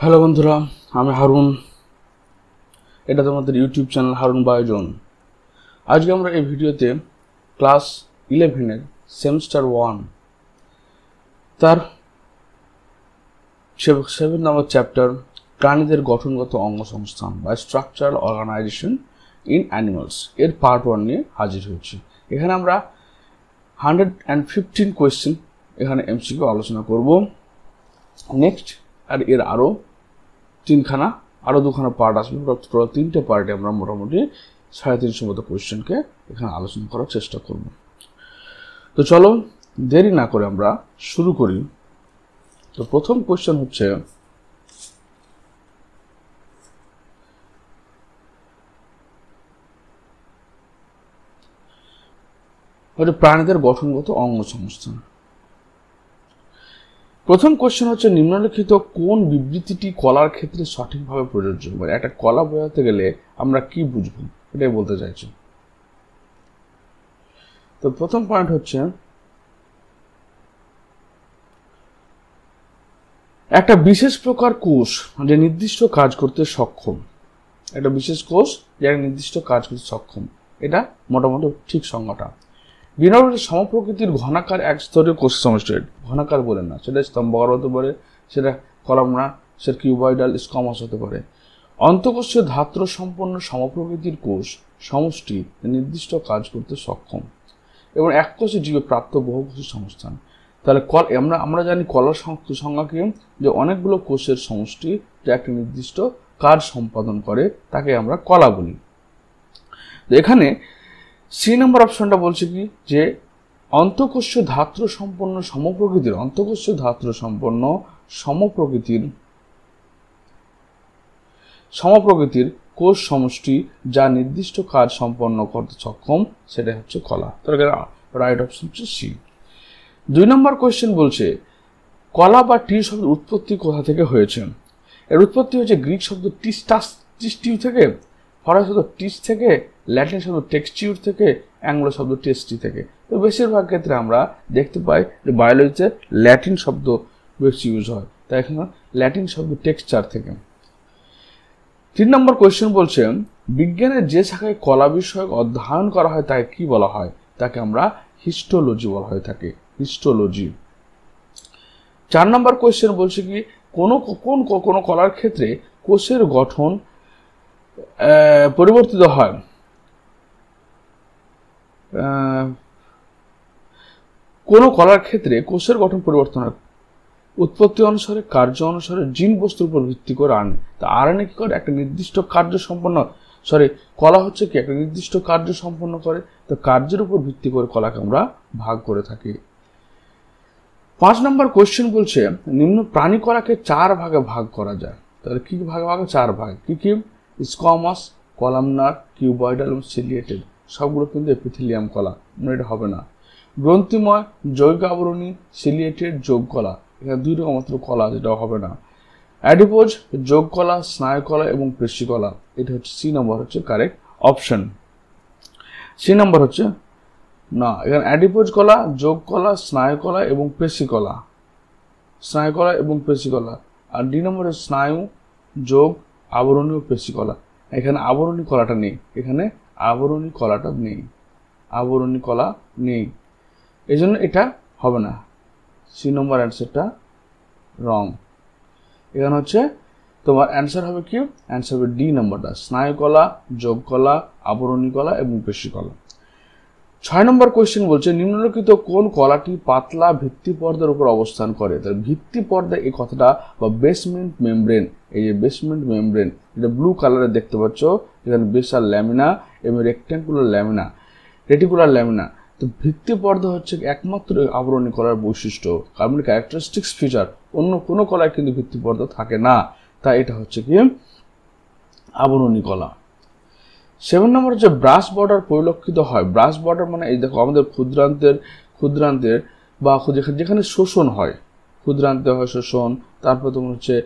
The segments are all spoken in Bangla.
হ্যালো বন্ধুরা, আমি হারুন। এটা তোমাদের ইউটিউব চ্যানেল হারুন বায়োজন। আজকে আমরা এই ভিডিওতে ক্লাস 11-এর সেমিস্টার 1 তার 7 নম্বর চ্যাপ্টার প্রাণীদের গঠনগত অঙ্গসংস্থান বা স্ট্রাকচারাল অর্গানাইজেশন ইন অ্যানিমালস এর পার্ট 1 নিয়ে হাজির হয়েছি। এখানে আমরা 115 কোয়েশ্চেন এখানে এমসিকিউ আলোচনা করব। নেক্সট আর এর আরও দুখানা পার্ট আসবে। টোটাল 3টে পার্টে আমরা মোটামুটি 350 মতো কোয়েশ্চেনকে এখানে আলোচনা করার চেষ্টা করব। তো চলো দেরি না করে আমরা শুরু করি। তো প্রথম কোয়েশ্চেন হচ্ছে, প্রাণীদের গঠনগত অঙ্গসংস্থান। প্রথম কোয়েশ্চেন হচ্ছে, নিম্নলিখিত কোন বিবৃতিটি কলার ক্ষেত্রে সঠিকভাবে প্রযোজ্য? মানে একটা কলা বোঝাতে গেলে আমরা কি বুঝবো, এটাই বলতে চাইছি। তো প্রথম পয়েন্ট হচ্ছে, একটা বিশেষ প্রকার কোষ যে নির্দিষ্ট কাজ করতে সক্ষম, একটা বিশেষ কোষ যারা নির্দিষ্ট কাজ করতে সক্ষম, এটা মোটামুটি ঠিক সংজ্ঞাটা। বিনরের সমপ্রকৃতির ঘনাকার এক স্তরীয় কোষ সমষ্টি। ঘনাকার বলে না, সেটা স্তম্ভাকার হতে পারে, সেটা কলামনার, সেটা কিউবয়েডাল, স্কোমাস হতে পারে। অন্তঃকোষীয় ধাত্র সম্পন্ন সমপ্রকৃতির কোষ সমষ্টি নির্দিষ্ট কাজ করতে সক্ষম এবং এককোষী জীবে প্রাপ্ত বহুকোষী সংস্থান। তাহলে আমরা জানি কলার সংজ্ঞা কি, যে অনেকগুলো কোষের সমষ্টি যা একটা নির্দিষ্ট কাজ সম্পাদন করে, তাকে আমরা কলা বলি। এখানে সি নম্বর অপশনটা বলছে কি, যে অন্তঃকোষীয় ধাত্র সম্পন্ন সমপ্রকৃতির কোষ সমষ্টি যা নির্দিষ্ট কাজ সম্পন্ন করতে সক্ষম, সেটা হচ্ছে কলা। তাহলে রাইট অপশন হচ্ছে সি। 2 নম্বর কোয়েশ্চেন বলছে, কলা বা টি শব্দের উৎপত্তি কোথা থেকে হয়েছে? এর উৎপত্তি হয়েছে গ্রিক শব্দ টিস্টিউ থেকে, ফরাসি শব্দ টিস থেকে, ল্যাটিন শব্দ টেক্সটিউর থেকে, অ্যাংলো শব্দ টেস্টি থেকে। তো বেশিরভাগ ক্ষেত্রে আমরা দেখতে পাই যে বায়োলজিতে ল্যাটিন শব্দ বেশি ইউজ হয়, তাই এখানে ল্যাটিন শব্দ টেক্সচার থেকে। 3 নম্বর কোয়েশ্চেন বলছে, বিজ্ঞানের যে শাখায় কলা বিষয়ক অধ্যয়ন করা হয় তাকে কি বলা হয়? তাকে আমরা হিস্টোলজি বলা হয়ে থাকে, হিস্টোলজি। 4 নম্বর কোয়েশ্চেন বলছে কি, কোন কলার ক্ষেত্রে কোষের গঠন পরিবর্তিত হয়? কোন কলার ক্ষেত্রে কোষের গঠন পরিবর্তন হয় উৎপত্তি অনুসারে, কার্য অনুসারে, জিন বস্তুর উপর ভিত্তি করে আরএনএ। তা আরএনএ কি করে? একটা নির্দিষ্ট কার্য সম্পন্ন, কলা হচ্ছে কি একটা নির্দিষ্ট কার্য সম্পন্ন করে, তো কার্যের উপর ভিত্তি করে কলাকে আমরা ভাগ করে থাকি। 5 নম্বর কোয়েশ্চেন বলছে, নিম্ন প্রাণী কলাকে 4 ভাগে ভাগ করা যায়। তাহলে কি ভাগে 4 ভাগ কি কি? স্কোমাস, কলামনার, কিউবয়েডাল এবং সিলিয়েটেড। সবগুলো কিন্তু এপিথেলিয়াম কলা, এটা হবে না। গ্রন্থিময়, জৈব আবরণী, সিলিয়েটেড, যোগ কলা, এখানে 2 রকম মাত্র কলা, যেটা হবে না। অ্যাডিপোজ, যোগ কলা, স্নায়ু কলা এবং পেশি কলা, এটা হচ্ছে সি নম্বর হচ্ছে কারেক্ট অপশন। সি নম্বর হচ্ছে না, এখানে অ্যাডিপোজ কলা, যোগ কলা, স্নায়ু কলা এবং পেশি কলা, আর ডি নম্বরে স্নায়ু, যোগ, আবরণী ও পেশি কলা। এখানে আবরণী কলাটা নেই, এই জন্য এটা হবে না। সি নম্বর অ্যান্সারটা রং। এখানে হচ্ছে তোমার অ্যান্সার হবে কি? অ্যান্সার হবে ডি নম্বরটা, স্নায়ু কলা, যোগ কলা, আবরণী কলা এবং পেশি কলা। 6 নম্বর কোয়েশ্চেন বলছে, নিম্নলিখিত কোন কলাটি পাতলা ভিত্তি পর্দার উপর অবস্থান করে? তার ভিত্তি পর্দা এই কথাটা বা বেসমেন্ট মেমব্রেন, এই যে বেসমেন্ট মেমব্রেন, এটা ব্লু কালারে দেখতে পাচ্ছ, এখানে বেসাল ল্যামিনা এবং রেটিকুলার ল্যামিনা। তো ভিত্তি পর্দা হচ্ছে একমাত্র আবরণী কলার বৈশিষ্ট্য, কার্বন ক্যারেক্টারিস্টিক্স ফিচার। অন্য কোনো কলায় কিন্তু ভিত্তি পর্দা থাকে না, তাই এটা হচ্ছে কি আবরণী কলা। 7 নম্বর হচ্ছে, ব্রাশ বর্ডার পরিলক্ষিত হয়। ব্রাশ বর্ডার মানে এই দেখো, আমাদের ক্ষুদ্রান্তের বা যেখানে শোষণ হয়, ক্ষুদ্রান্তে হয় শোষণ, তারপর তোমার হচ্ছে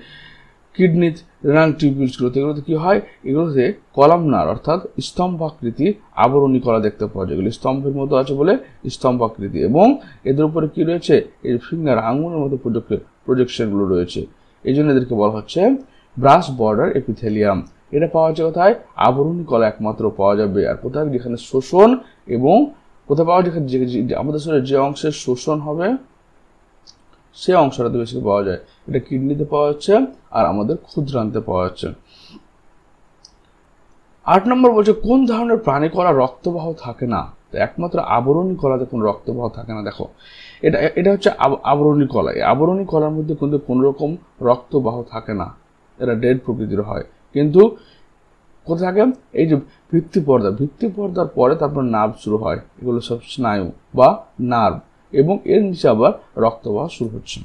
কিডনি রেনাল টিউবিউলসগুলোতে, এগুলোতে কি হয়? এগুলোতে কলামনার অর্থাৎ স্তম্ভাকৃতি আবরণী কলা দেখতে পাওয়া যায়। এগুলো স্তম্ভের মতো আছে বলে স্তম্ভাকৃতি, এবং এদের উপরে কি রয়েছে? এই ফিঙ্গার, আঙুলের মতো প্রজেকশনগুলো রয়েছে। এই জন্য এদেরকে বলা হচ্ছে ব্রাশ বর্ডার এপিথেলিয়াম। এটা পাওয়া যায় কোথায়? আবরণী কলা একমাত্র পাওয়া যাবে। আর কোথায়? যেখানে শোষণ এবং কোথায় পাওয়া যায়? আমাদের শরীরে যে অংশের শোষণ হবে সে অংশটাতে বেশি পাওয়া যায়। এটা কিডনিতে পাওয়া যাচ্ছে আর আমাদের ক্ষুদ্রান্তে পাওয়া যাচ্ছে। 8 নম্বর বলছে কোন ধরনের প্রাণী কলা রক্তবাহ থাকে না? একমাত্র আবরণী কলাতে কোনো রক্তবাহ থাকে না। দেখো এটা হচ্ছে আবরণী কলা। এই আবরণী কলার মধ্যে কিন্তু কোনো রকম রক্তবাহ থাকে না, এরা ডেড প্রকৃতির হয়। কিন্তু কোথায় থাকে? এই যে ভিত্তিপর্দার পরে তারপর নার্ভ শুরু হয়, এগুলো সব স্নায়ু বা নার্ভ, এবং এর নিচে আবার রক্তবাহ শুরু হচ্ছে।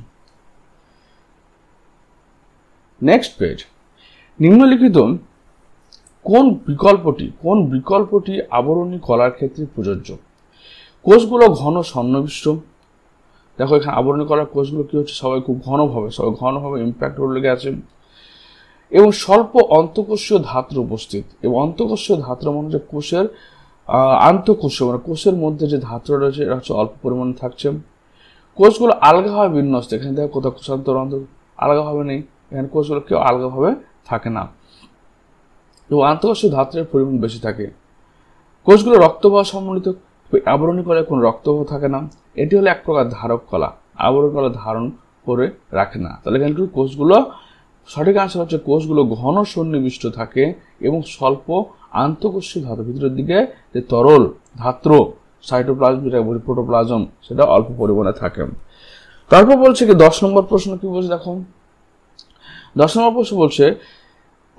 Next page. নিম্নলিখিত কোন বিকল্পটি আবরণী কলার ক্ষেত্রে প্রযোজ্য? কোষগুলো ঘন সন্নিবিষ্ট। দেখো এখানে আবরণী কলার কোষগুলো কি হচ্ছে? সবাই খুব ঘনভাবে ইম্প্যাক্ট করে লেগে আছে এবং স্বল্প অন্তঃকোষীয় ধাত্র উপস্থিত। এবং অন্তঃকোষীয় ধাত্র মানে হচ্ছে কোষের আন্তঃকোষীয় মানে কোষের মধ্যে যে ধাত্র রয়েছে এটা হচ্ছে অল্প পরিমাণে থাকছে। কোষগুলো আলগাভাবে বিন্যস্ত। এখানে দেখো কোথাও কোষান্তর আলগাভাবে নেই, এখানে কোষগুলো কেউ আলগাভাবে থাকে না এবং আন্তঃকোষীয় ধাত্রের পরিমাণ বেশি থাকে। কোষগুলো রক্তবাহ সম্বলিত। আবরণী কলায় কোনো রক্তবাহ থাকে না। এটি হলো এক প্রকার ধারক কলা, আবরণী কলা ধারণ করে রাখে না। তাহলে এখানে কোষগুলো সঠিক আনসার হচ্ছে কোষগুলো ঘন সন্নিবিষ্ট থাকে এবং স্বল্প আন্তঃকোষীয় ধাত্র, ভিতরের দিকে যে তরল ধাত্র সাইটোপ্লাজম যেটা প্রোটোপ্লাজম সেটা অল্প পরিমাণে থাকে। তারপর বলছে কি 10 নম্বর প্রশ্ন কি বলছে? দেখো 10 নম্বর প্রশ্ন বলছে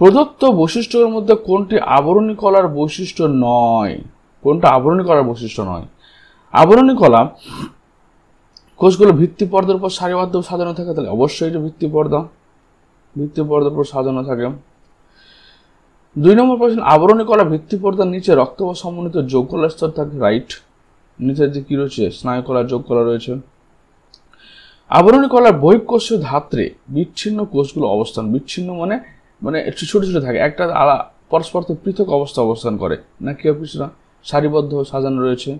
প্রদত্ত বৈশিষ্ট্যের মধ্যে কোনটি আবরণী কলার বৈশিষ্ট্য নয়? কোনটা আবরণী কলার বৈশিষ্ট্য নয়? আবরণী কলা কোষগুলো ভিত্তিপর্দার উপর সারিবদ্ধ সাজানো থাকে, তাহলে অবশ্যই এটা ভিত্তিপর্দার উপর সাজানো থাকে। 2 নম্বর প্রশ্ন আবরণী কলা ভিত্তিপর্দার নিচে রক্তবাহ সমন্বিত যোগকলার স্তর থাকে, রাইট। নিচের যে কি রয়েছে? স্নায়ুকলার যোগকলা রয়েছে। আবরণী কলার বহিঃকোষীয় ধাত্রে বিচ্ছিন্ন কোষগুলো অবস্থান, বিচ্ছিন্ন মানে একটু ছোট ছোট থাকে, একটা পরস্পর পৃথক অবস্থান করে না, কি পিছনা সারিবদ্ধ সাজানো রয়েছে,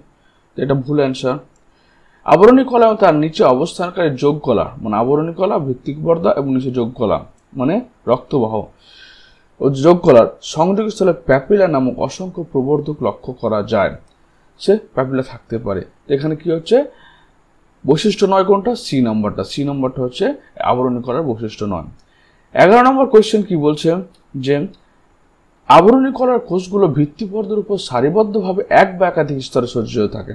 এটা ভুল অ্যান্সার। আবরণী কলা এবং তার নিচে অবস্থানকারী যোগকলা মানে আবরণী কলা ভিত্তিক পর্দা এবং নিচে যোগকলা মানে রক্তবাহ ও যোগকলার সংযোগস্থলে প্যাপিলা নামক অসংখ্য প্রবর্ধক লক্ষ্য করা যায়। সে প্যাপিলা থাকতে পারে। এখানে কি হচ্ছে? বৈশিষ্ট্য নয় কোনটা? সি নম্বরটা হচ্ছে আবরণী কলার বৈশিষ্ট্য নয়। 11 নম্বর কোয়েশ্চেন কি বলছে? যে আবরণী কলার কোষগুলো ভিত্তিপর্দার উপর সারিবদ্ধভাবে এক বা একাধিক স্তরে সজ্জিত থাকে।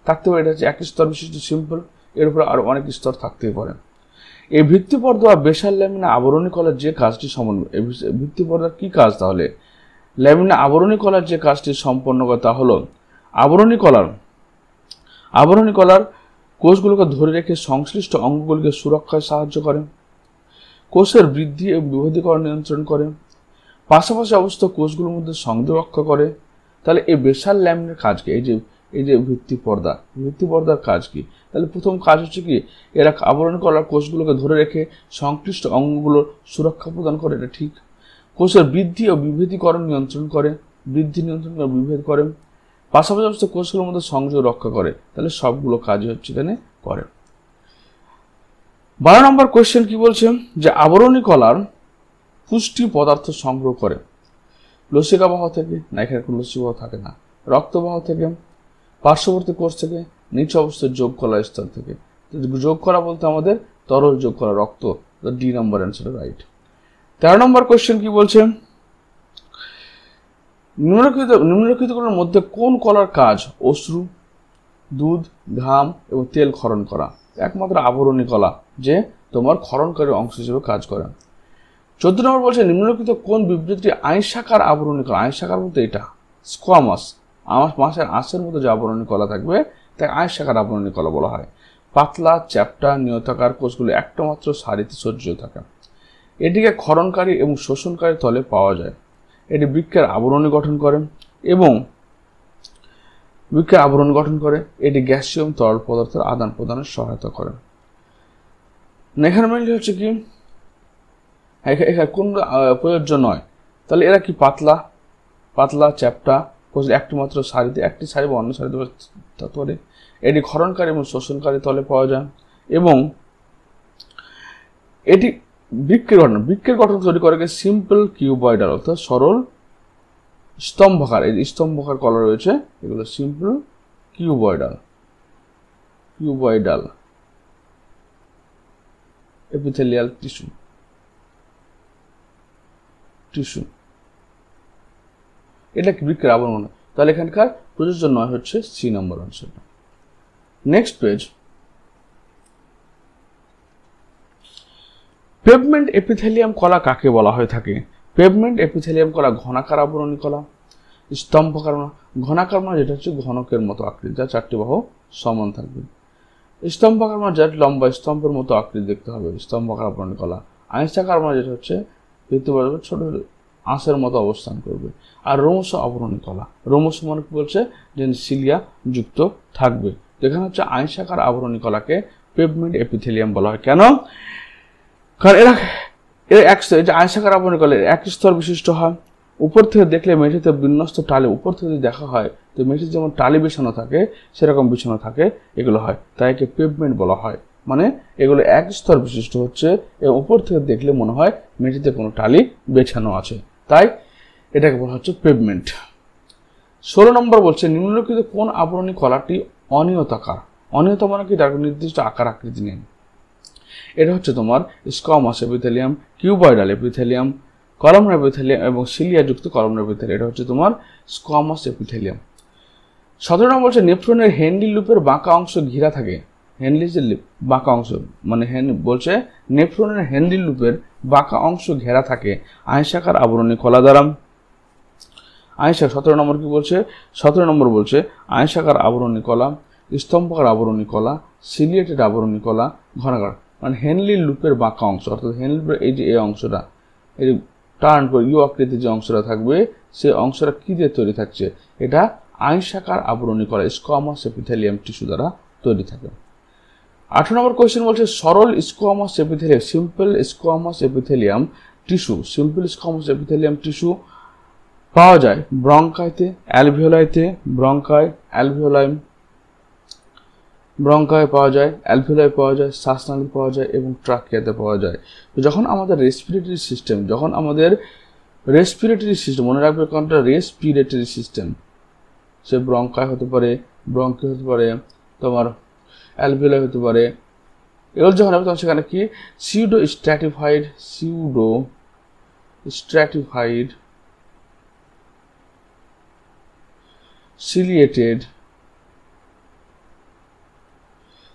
থাকতে পারে, এটা হচ্ছে এক স্তর বিশিষ্ট সিম্পল, এর উপরে আরো অনেক স্তর থাকতেই পারে। এই ভিত্তিপর্দা বা বেসাল ল্যামিনা আবরণী কলার যে কাজটি ভিত্তিপর্দার কি কাজ? তাহলে ল্যামিনা আবরণী কলার যে কাজটি সম্পন্ন করে তা হলো আবরণী কলার কোষগুলোকে ধরে রেখে সংশ্লিষ্ট অঙ্গগুলিকে সুরক্ষায় সাহায্য করে, কোষের বৃদ্ধি এবং বিভেদীকরণ নিয়ন্ত্রণ করে, পাশাপাশি অবস্থা কোষগুলোর মধ্যে সংযোগ রক্ষা করে। তাহলে এই বেসাল ল্যামিনার কাজ কি? এই যে ভিত্তিপর্দার কাজ কি? তাহলে প্রথম কাজ হচ্ছে কি? এরা আবরণী কলার কোষগুলোকে ধরে রেখে সংশ্লিষ্ট অঙ্গগুলোর সুরক্ষা প্রদান করে, এটা ঠিক। কোষের বৃদ্ধি ও বিভেদীকরণ নিয়ন্ত্রণ করে, বিভেদ করে, পাশাপাশি অবস্থা কোষগুলোর মধ্যে সংযোগ রক্ষা করে। তাহলে সবগুলো কাজই হচ্ছে এখানে করে। 12 নম্বর কোয়েশ্চেন কি বলছে? যে আবরণী কলার পুষ্টি পদার্থ সংগ্রহ করে লসিকাবাহ থেকে, না এখানে কোনো লসিকাবাহ থাকে না, রক্তবাহ থেকে, পার্শ্ববর্তী কোষ থেকে, নিচে অবস্থায় যোগকলা স্তর থেকে। যোগকলা বলতে আমাদের তরল যোগকলা, রক্ত, ডি নম্বর অ্যান্সার, রাইট। 13 নম্বর কোয়েশ্চেন কি বলছে? নিম্নলিখিতগুলোর মধ্যে কোন কলার কাজ অশ্রু, দুধ, ঘাম এবং তেল ক্ষরণ করা? একমাত্র আবরণী কলা যে তোমার ক্ষরণকারী অংশ হিসেবে কাজ করে। 14 নম্বর বলছে নিম্নলিখিত কোন বিবৃতিটি আইসাকার আবরণী কলা? আইসাকার বলতে এটা স্কোয়ামাস, মাছের আঁশের মতো যে আবরণী কলা থাকবে তাই আইসাকার আবরণী কলা বলা হয়। পাতলা চ্যাপ্টা নিয়তাকার কোষগুলো একটা মাত্র সারিতে সজ্জিত থাকে। এটিকে ক্ষরণকারী এবং শোষণকারী তলে পাওয়া যায়। এটি বৃক্কের আবরণী গঠন করে, এটি গ্যাসীয় তরল পদার্থের আদান প্রদানের সহায়তা করে। এখানে মেনলি হচ্ছে কি এখানে কোন প্রযোজ্য নয়? তাহলে এরা কি পাতলা চ্যাপ্টা কোষ একটি মাত্র সারিতে, একটি সারি বা অন্য সারিতে থাকতে পারে। এটি ক্ষরণকারী এবং শোষণকারী তলে পাওয়া যায় এবং এটি বৃক্কের গঠন তৈরি করে সিম্পল কিউবয়েডাল অর্থাৎ সরল স্তম্ভাকার। এই স্তম্ভাকার কলা রয়েছে, এগুলো সিম্পল কিউবয়েডাল এপিথেলিয়াল টিস্যু। এটা কি বৃক্কের আবরণ? তাহলে এখানকার প্রযোজ্য নয় হচ্ছে সি নম্বর অংশটা। নেক্সট পেজ, পেভমেন্ট এপিথেলিয়াম কলা কাকে বলা হয়ে থাকে? পেভমেন্ট এপিথেলিয়াম কলা ঘনাকার আবরণী কলা, স্তম্ভাকার ঘনাকার মানে যেটা হচ্ছে ঘনকের মতো আকৃতি, যা চারটি বাহু সমান থাকবে। স্তম্ভাকার মানে যেটা লম্বা স্তম্ভের মতো আকৃতি দেখতে হবে, স্তম্ভাকার আবরণী কলা। আইসাকার মানে যেটা হচ্ছে ছোট আঁশের মতো অবস্থান করবে। আর রোমশ আবরণী কলা, রোমশ মানে কি বলছে যে সিলিয়া যুক্ত থাকবে। যেখানে হচ্ছে আইসাকার আবরণী কলাকে পেভমেন্ট এপিথেলিয়াম বলা হয়। কেন? কারণ এরা আইসাকার আবরণী কলা এক স্তর বিশিষ্ট হয়। উপর থেকে দেখলে মেঝেতে বিন্যস্ত টালি, উপর থেকে যদি দেখা হয় তো মেঝেতে যেমন টালি বিছানো থাকে সেরকম বিছানো থাকে, এগুলো হয়, তাই একে পেভমেন্ট বলা হয়। মানে এগুলো এক স্তর বিশিষ্ট হচ্ছে এবং উপর থেকে দেখলে মনে হয় মেঝেতে কোনো টালি বেছানো আছে, তাই এটাকে বলা হচ্ছে পেভমেন্ট। 16 নম্বর বলছে নিম্নলিখিত কোন আবরণী কলাটি অনিয়তাকার? অনিয়তা মানে কি? তার নির্দিষ্ট আকার আকৃতি নেই। এটা হচ্ছে তোমার squamous epithelium, cuboidal epithelium, columnar epithelium এবং সিলিয়া যুক্ত কলামনার এপিথেলিয়াম। এটা হচ্ছে তোমার স্কোয়ামাস এপিথেলিয়াম। 17 নম্বর বলছে নেফ্রনের হেনলি লুপের বাঁকা অংশ ঘিরা থাকে। হেনলি যে বাঁকা অংশ মানে বলছে নেফ্রনের হেনলি লুপের বাঁকা অংশ ঘেরা থাকে আইসাকার আবরণী কলা দ্বারা। 17 নম্বর কি বলছে? 17 নম্বর বলছে আইসাকার আবরণী কলা, স্তম্ভাকার আবরণী কলা, সিলিয়েটেড আবরণী কলা, ঘনাকার। মানে হেনলি লুপের বাঁকা অংশ অর্থাৎ হেনলি লুপের এই যে এই অংশটা, এই যে টার্ন করে ইউ আকৃতির যে অংশটা থাকবে সেই অংশটা কি দিয়ে তৈরি থাকছে? এটা আইসাকার আবরণী কলা স্কোয়ামাস এপিথেলিয়াম টিস্যু দ্বারা তৈরি থাকে। 18 নম্বর কোয়েশ্চেন বলছে সরল squamous epithelium, simple squamous epithelium tissue, simple squamous epithelium tissue পাওয়া যায় ব্রঙ্কাইতে, অ্যালভিওলাইতে, ব্রঙ্কায় পাওয়া যায়, অ্যালভিওলাই পাওয়া যায়, শ্বাসনালী পাওয়া যায় এবং ট্রাকিয়াতে পাওয়া যায়। তো যখন আমাদের রেসপিরেটরি সিস্টেম মনে রাখবে কোনটা? রেসপিরেটরি সিস্টেম, সে ব্রঙ্কায় হতে পারে, ব্রঙ্কি হতে পারে, তোমার অ্যালভিওলাই হতে পারে, এগুলো যখন হবে তখন সেখানে কি pseudo stratified ciliated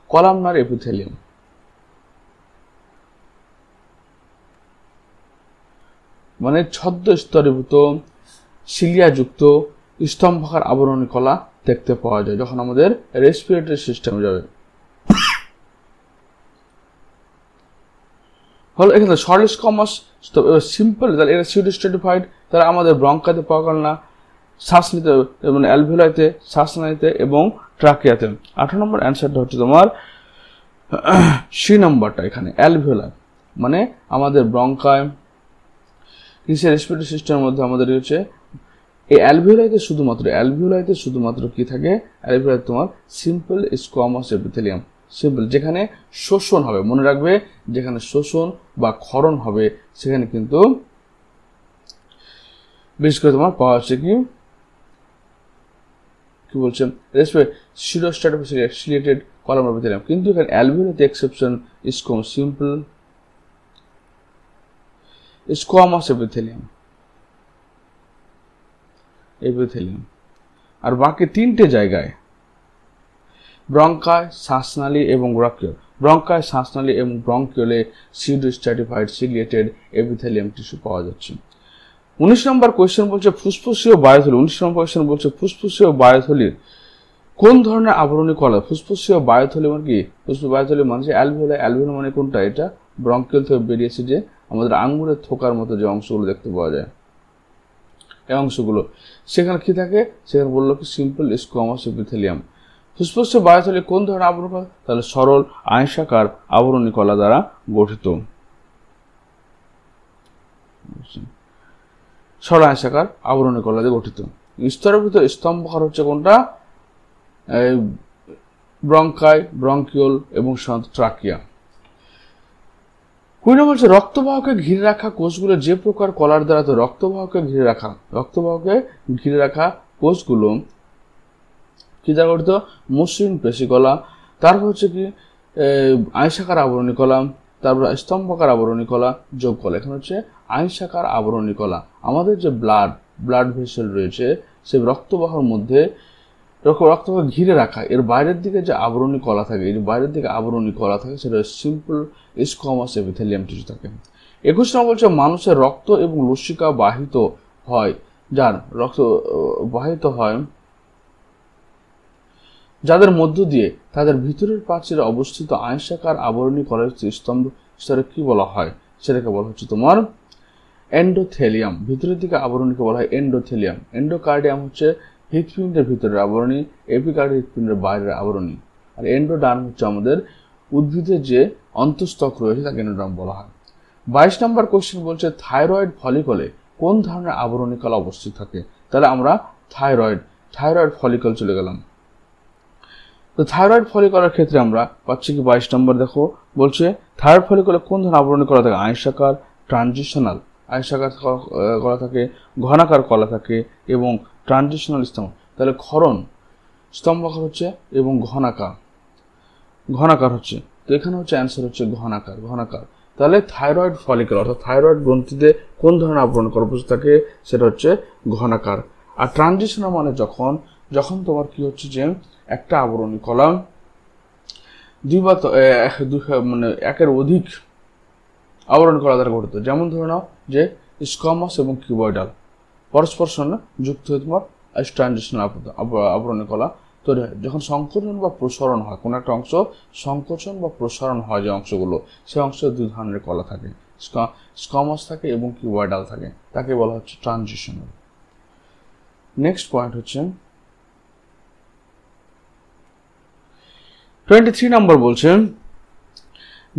columnar epithelium, মানে ছদ্ম স্তরীভূত সিলিয়াযুক্ত স্তম্ভাকার আবরণী কলা দেখতে পাওয়া যায় যখন আমাদের রেসপিরেটরি সিস্টেমে যাবে। হলো এখানে সরল স্কোয়ামাস সিম্পল, তাহলে এটা সিউডো স্ট্র্যাটিফাইড, তাহলে আমাদের ব্রঙ্কাতে পাওয়া গেল না, শ্বাস নিতে মানে অ্যালভিওলাইতে, শ্বাসনালীতে এবং ট্রাকিয়াতে। 18 নম্বর অ্যান্সারটা হচ্ছে তোমার সি নম্বরটা, এখানে অ্যালভিওলাই। মানে আমাদের ব্রঙ্কায় কিসের রেসপিরেটরি সিস্টেমের মধ্যে আমাদের হচ্ছে এই অ্যালভিওলাইতে শুধুমাত্র কি থাকে? অ্যালভিওলাইতে তোমার সিম্পল স্কোয়ামাস এপিথেলিয়াম, সিম্পল, যেখানে শোষণ হবে, মনে রাখবে যেখানে শোষণ বা ক্ষরণ হবে সেখানে কিন্তু বিশেষ করে তোমার পাওয়া হচ্ছে কি বলছে সিলিয়েটেড কলামনার এপিথেলিয়াম। কিন্তু এখানে অ্যালভিওলাইতে এক্সেপশন সিম্পল স্কোয়ামাস এপিথেলিয়াম, আর বাকি তিনটে জায়গায় ব্রঙ্কায়, শ্বাসনালী এবং bronchiole pseudo stratified ciliated epithelium tissue পাওয়া যাচ্ছে। 19 নম্বর কোয়েশ্চেন বলছে ফুসফুসীয় বায়োথলির কোন ধরনের আবরণী কলা? ফুসফুসীয় বায়োথলি মানে কি? বায়োথলি মানে অ্যালভিওলাই মানে কোনটা? এটা ব্রঙ্কিওল থেকে বেরিয়েছে যে আমাদের আঙ্গুরের থোকার মতো যে অংশগুলো দেখতে পাওয়া যায়, এই অংশগুলো সেখানে কি থাকে? সেখানে বললো কি সিম্পল স্কোয়ামাস এপিথেলিয়াম। ফুসফুসীয় বায়োথলি কোন ধরনের আবরণী কলা? তাহলে সরল আইসাকার আবরণী কলা দ্বারা গঠিত, সরল আইসাকার আবরণী কলা দিয়ে গঠিত। স্তরীভূত স্তম্ভাকার হচ্ছে কোনটা? ব্রঙ্কাই, ব্রঙ্কিওল এবং ট্রাকিয়া। 20 নম্বর হচ্ছে রক্তবাহকে ঘিরে রাখা কোষগুলো যে প্রকার কলার দ্বারা, তো রক্তবাহকে ঘিরে রাখা কোষগুলো কি দ্বারা গঠিত? মসৃণ পেশিকলা, তারপর হচ্ছে কি আয়সাকার আবরণী কলা, তারপর স্তম্ভাকার আবরণী কলা, যোগ কলা। এখানে হচ্ছে আয়সাকার আবরণী কলা। আমাদের যে ব্লাড ভেসেল রয়েছে সেই রক্তবাহর মধ্যে রক্তবাহ ঘিরে রাখা এর বাইরের দিকে যে আবরণী কলা থাকে, এই বাইরের দিকে আবরণী কলা থাকে সেটা সিম্পল স্কোয়ামাস এপিথেলিয়াম টিস্যু থাকে। 21 নম্বর বলছে মানুষের রক্ত এবং লসিকা বাহিত হয়, যাদের মধ্য দিয়ে তাদের ভিতরের প্রাচীরে অবস্থিত আয়সাকার আবরণী কলার স্তম্ভ সেটা কি বলা হয়? সেটাকে বলা হচ্ছে তোমার এন্ডোথেলিয়াম। ভিতরের দিকে আবরণীকে বলা হয় এন্ডোথেলিয়াম। এন্ডোকার্ডিয়াম হচ্ছে হৃৎপিণ্ডের ভিতরের আবরণী, এপিকার্ডিয়াম হৃৎপিণ্ডের বাইরের আবরণী, আর এন্ডোডার্ম হচ্ছে আমাদের উদ্ভিদের যে অন্তঃস্তক রয়েছে তাকে এন্ডোডার্ম বলা হয়। 22 নম্বর কোশ্চেন বলছে থাইরয়েড ফলিকলে কোন ধরনের আবরণী কলা অবস্থিত থাকে? তাহলে আমরা থাইরয়েড ফলিকল চলে গেলাম। তো থাইরয়েড ফলিকলের ক্ষেত্রে আমরা পাচ্ছি কি 22 নম্বর দেখো বলছে থাইরয়েড ফলিকলে কোন ধরনের আবরণী কলা থাকে? আয়সাকার, ট্রানজিশনাল আয়সাকার কলা থাকে, ঘনাকার কলা থাকে এবং ট্রানজিশনাল স্তম্ভ। তাহলে ক্ষরণ স্তম্ভাকার হচ্ছে এবং ঘনাকার হচ্ছে। তো এখানে হচ্ছে অ্যান্সার হচ্ছে ঘনাকার। তাহলে থাইরয়েড ফলিকল অর্থাৎ থাইরয়েড গ্রন্থিতে কোন ধরনের আবরণী কলা উপস্থিত থাকে? সেটা হচ্ছে ঘনাকার। আর ট্রানজিশনাল মানে যখন তোমার কি হচ্ছে যে একটা আবরণী কলা মানে একের অধিক আবরণী কলা দ্বারা গঠিত। যেমন ধরে নাও যে স্কোয়ামাস এবং কিউবয়েডাল পরস্পর সঙ্গে যুক্ত হয়ে তোমার ট্রানজিশনাল আবরণী কলা তৈরি হয়। যখন সংকোচন বা প্রসারণ হয়, কোনো একটা অংশ সংকোচন বা প্রসারণ হয় যে অংশগুলো, সেই অংশে দুই ধরনের কলা থাকে, স্কোয়ামাস থাকে এবং কিউবয়েডাল থাকে, তাকে বলা হচ্ছে ট্রানজিশনাল। নেক্সট পয়েন্ট হচ্ছে 23 নম্বর বলছে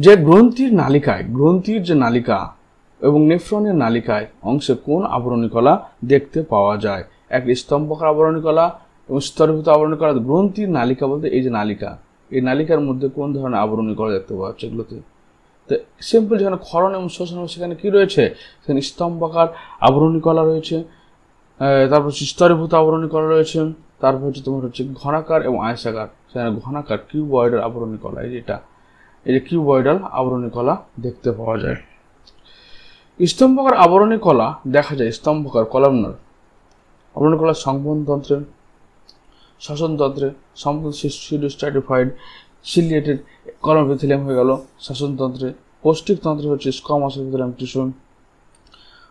যে গ্রন্থির যে নালিকা এবং নেফ্রনের নালিকায় অংশে কোন আবরণী কলা দেখতে পাওয়া যায়? এক স্তম্ভকার আবরণী কলা এবং স্তরীভূত আবরণী কলা। গ্রন্থির নালিকা বলতে এই যে নালিকা, এই নালিকার মধ্যে কোন ধরনের আবরণী কলা দেখতে পাওয়া যাচ্ছে এগুলোতে? তো সিম্পল যেখানে ক্ষরণ এবং শোষণ সেখানে কি রয়েছে? সেখানে স্তম্ভাকার আবরণী কলা রয়েছে, তারপর স্তরীভূত আবরণী কলা রয়েছে, তারপর হচ্ছে তোমার হচ্ছে ঘনাকার এবং আয়সাকার, সেখানে ঘনাকার কিউবয়েডাল আবরণী কলা, এই যে কিউবয়েডাল আবরণী কলা দেখতে পাওয়া যায়। স্তম্ভাকার আবরণী কলা দেখা যায় স্তম্ভাকার কলামনার আবরণী কলা সংবহনতন্ত্রে, শ্বসনতন্ত্রে, স্ট্র্যাটিফাইড সিলিয়েটেড কলাম এপিথেলিয়াম হয়ে গেল শ্বসনতন্ত্রে, পৌষ্টিকতন্ত্রে হচ্ছে স্কোয়ামাস এপিথেলিয়াম টিস্যু,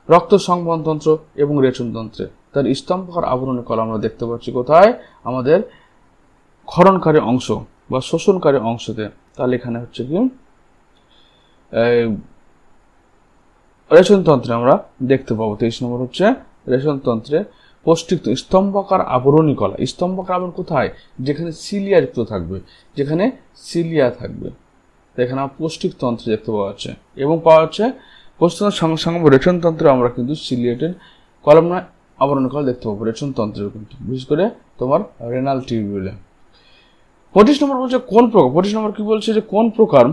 রক্ত সংবহনতন্ত্র এবং রেচনতন্ত্রে। তার স্তম্ভাকার আবরণী কলা আমরা দেখতে পাচ্ছি কোথায়? আমাদের ক্ষরণকারী অংশ বা শোষণকারী অংশতে। তাহলে এখানে হচ্ছে কি রেচনতন্ত্রে আমরা দেখতে পাবো। 23 নম্বর হচ্ছে রেচনতন্ত্রে পৌষ্টিক স্তম্ভাকার আবরণী কলা। স্তম্ভাকার আবরণ কোথায়? যেখানে সিলিয়া যুক্ত থাকবে, যেখানে সিলিয়া থাকবে, এখানে আমরা পৌষ্টিকতন্ত্রে দেখতে পাওয়া যাচ্ছে এবং পাওয়া যাচ্ছে পৌষ্টিকতন্ত্রের সঙ্গে সঙ্গে রেচনতন্ত্রে আমরা কিন্তু সিলিয়েটেড কলামনা আবরণী কলা দেখতে পাবো রেচনতন্ত্রের, কিন্তু বিশেষ করে তোমার রেনাল টিউবিউলে। 25 নম্বর বলছে কোন প্রকার, 25 নম্বর কি বলছে যে কোন প্রকার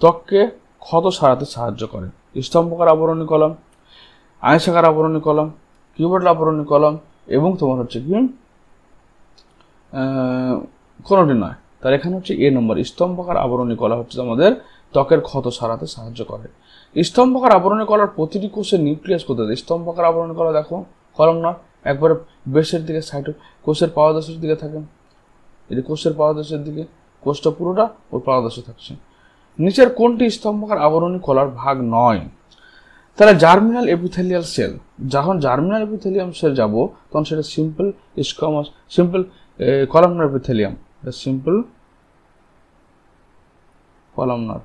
ত্বককে ক্ষত সারাতে সাহায্য করে? স্তম্ভকার আবরণী কলাম, আয়সাকার আবরণী কলাম, কিউবয়েডাল আবরণী কলাম এবং তোমার হচ্ছে কি কোনটি নয়। তার এখানে হচ্ছে এ নম্বর স্তম্ভকার আবরণী কলা হচ্ছে আমাদের ত্বকের ক্ষত সারাতে সাহায্য করে। স্তম্ভকার আবরণী কলার প্রতিটি কোষের নিউক্লিয়াস কোথায়? স্তম্ভকার আবরণী কলা দেখো কলামনার একবারে বেসের দিকে, সাইটো কোষের পাদদেশের দিকে থাকে, এটি কোষের পাদদেশের দিকে, কোষটা পুরোটা ওর পাদদেশে থাকছে। নিচের কোনটি স্তম্ভকার আবরণী কলার ভাগ নয়? তাহলে জার্মিনাল এপিথেলিয়াল সেল, যখন জার্মিনাল এপিথেলিয়াম সেল যাব তখন সেটা simple squamous, simple columnar epithelium, simple columnar.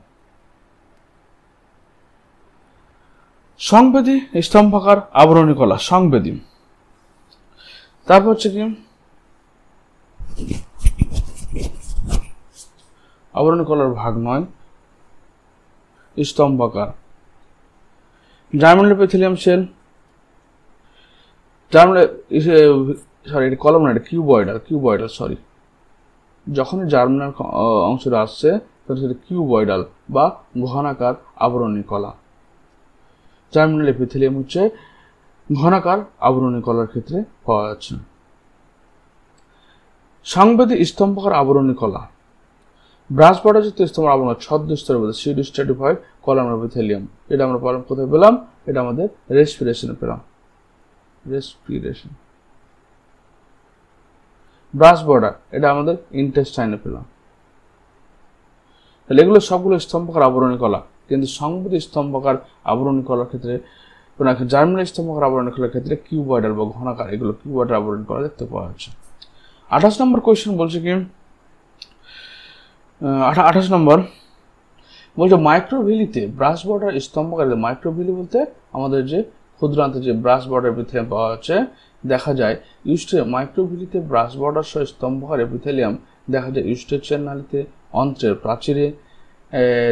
সংবেদী স্তম্ভাকার আবরণী কলা, সংবেদী। তারপর হচ্ছে কি আবরণী কলার ভাগ নয় স্তম্ভাকার। জার্মিনাল এপিথেলিয়াম সেল, কিউবয়েডাল, যখনই জার্মিনাল অংশটা আসছে তাহলে সেটা কিউবয়েডাল বা ঘনাকার আবরণী কলা। জার্মিনাল এপিথেলিয়াম হচ্ছে ঘনাকার আবরণী কলার ক্ষেত্রে পাওয়া যাচ্ছে। সংবেদী স্তম্ভাকার আবরণী কলা, ব্রাশ বর্ডার জাতীয় স্তম্ভ আবরণ ছদ্মস্তরের মধ্যে সিউডো স্ট্র্যাটিফাইড কলামনার এপিথেলিয়াম। এটা আমরা কোথায় পেলাম? এটা আমাদের রেসপিরেশনে পেলাম। রেসপিরেশন। ব্রাশ বর্ডার এটা আমাদের ইন্টেস্টাইনে পেলাম। তাহলে এগুলো সবগুলো স্তম্ভাকার আবরণী কলা, কিন্তু সংবেদী স্তম্ভাকার আবরণী কলার ক্ষেত্রে জার্মিনাল স্তম্ভাকার আবরণী কলার ক্ষেত্রে কিউবয়েডাল বা ঘনাকার, এগুলো কিউবয়েডাল আবরণী কলা দেখতে পাওয়া যাচ্ছে। 28 নম্বর কোয়েশ্চেন বলছে কি, 28 নম্বর বলছে মাইক্রোভিলিতে ব্রাশ বর্ডার স্তম্ভকার, মাইক্রোভিলি বলতে আমাদের যে ক্ষুদ্রান্তে যে ব্রাশ বর্ডার এপিথেলিয়াম পাওয়া যাচ্ছে, দেখা যায় মাইক্রোভিলিতে ব্রাশ বর্ডার সহ স্তম্ভকার এপিথেলিয়াম দেখা যায় ইউস্টেচিয়ান নালীতে, অন্ত্রের প্রাচীরে,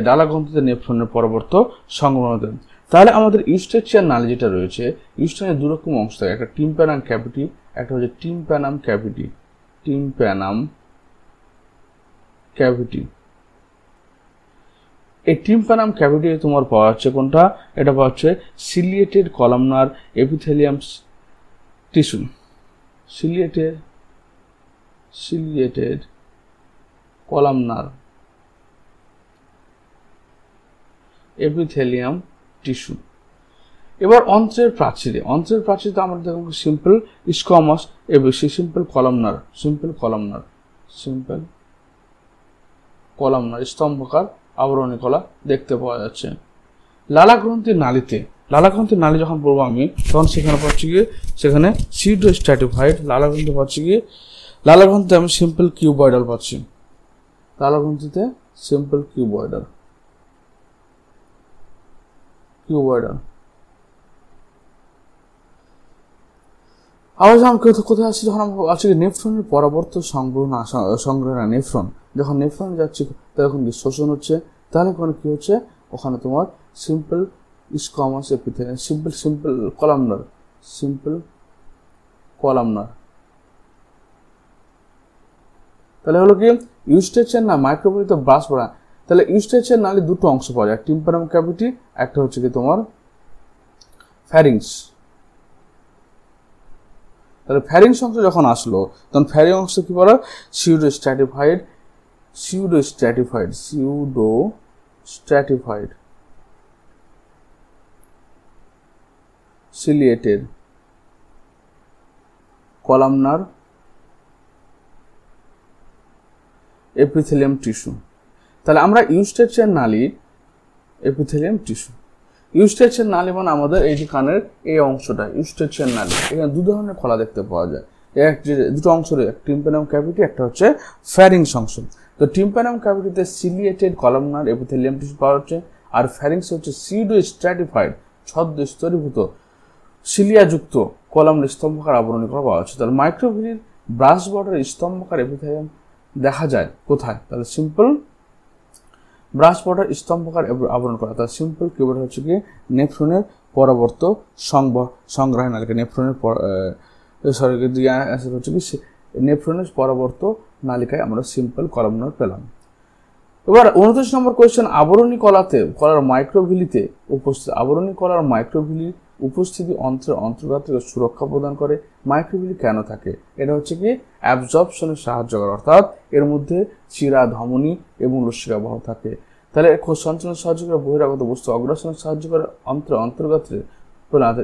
ডালাগ্রন্থিতে, নেফ্রনের পরবর্ত সংগ্রহতে। তাহলে আমাদের ইউস্টেচিয়ান নালী যেটা রয়েছে, ইউস্টেনের দুরকম অংশ থাকে, একটা টিম্প্যানাম ক্যাভিটি, একটা হচ্ছে টিম্প্যানাম ক্যাভিটি। টিম্প্যানাম ক্যাভিটি, এই টিম্প্যানাম ক্যাভিটি তোমার পাওয়া যাচ্ছে কোনটা? এটা পাওয়া যাচ্ছে ciliated columnar epithelium tissue. Ciliated columnar epithelium tissue. এবার অন্ত্রের প্রাচীরে, তো আমরা দেখুন সিম্পল স্কোয়ামাস এবং সিম্পল কলামনার স্তম্ভকার আবরণী কলা দেখতে পাওয়া যাচ্ছে। লালাগ্রন্থির নালীতে, লালাগ্রন্থির নালী যখন বলবো আমি, তখন সেখানে পাচ্ছি গিয়ে সেখানে সিউডো স্ট্র্যাটিফাইড লালাগ্রন্থি পাচ্ছি গিয়ে, লালাগ্রন্থিতে আমি সিম্পল কিউবয়েডাল পাচ্ছি। লালাগ্রন্থিতে সিম্পল কিউবয়েডাল। আবার আমি কোথায় আসছি, যখন আমরা আছি নেফ্রনের পরবর্তী সংগ্রহ নেফ্রন, যখন নেফ্রনে যাচ্ছি তখন কি শোষণ হচ্ছে, তাহলে ওখানে কি হচ্ছে, ওখানে তোমার simple squamous epithelium, simple columnar. তাহলে হলো কি ইউস্টেচিয়ান না মাইক্রোভিলিতে ব্রাশ বর্ডার। তাহলে ইউস্টেচিয়ান নালী দুটো অংশ পাওয়া যায়, টিম্প্যানাম ক্যাভিটি, একটা হচ্ছে কি তোমার ফ্যারিংস। তাহলে ফ্যারিংস অংশ যখন আসলো, তখন ফ্যারিং অংশ কি বলা? Pseudo stratified ciliated columnar epithelium tissue. তাহলে আমরা ইউস্টেচিয়ান নালী এপিথেলিয়াম টিস্যু, ইউস্টেচিয়ান নালী মানে আমাদের এই যে কানের এই অংশটা ইউস্টেচিয়ান নালী। এখানে দু ধরনের কলা দেখতে পাওয়া যায়, দুটো অংশ রয়েছে, টিম্প্যানাম ক্যাভিটি, একটা হচ্ছে ফ্যারিংস অংশ। তো টিম্প্যানাম ক্যাভিটিতে সিলিয়েটেড কলামনার এপিথেলিয়াম টিস্যু পাওয়া যাচ্ছে, আর ফ্যারিংস হচ্ছে সিউডো স্ট্র্যাটিফাইড ছদ্মস্তরীভূত সিলিয়াযুক্ত কলামনার স্তম্ভকার আবরণী কলা পাওয়া যাচ্ছে। তাহলে মাইক্রোভিলির ব্রাশ বর্ডার স্তম্ভকার এপিথেলিয়াম দেখা যায় কোথায়? তাহলে সিম্পল ব্রাশ বর্ডার স্তম্ভকার আবরণ করা, তার সিম্পল কিউবয়েড হচ্ছে কি নেফ্রনের পরবর্ত সংগ্রহ নালিকা, নেফ্রনের পরবর্ত নালিকায় আমরা সিম্পল কলামনার পেলাম। এবার 29 নম্বর কোয়েশ্চেন, আবরণী কলাতে কলার মাইক্রোভিলিতে উপস্থিত, আবরণী কলার মাইক্রোভিলির উপস্থিতি অন্ত্রের অন্তর্গাত্রকে সুরক্ষা প্রদান করে। মাইক্রোভিলি কেন থাকে? এটা হচ্ছে কি অ্যাবজর্পশনে সাহায্য করে, অর্থাৎ এর মধ্যে শিরা, ধমনী এবং লসিকাবাহ থাকে। তাহলে সঞ্চালনে সাহায্য করে, বহিরাগত বস্তু অগ্রাসনে সাহায্য করে, অন্তর্গাত্রে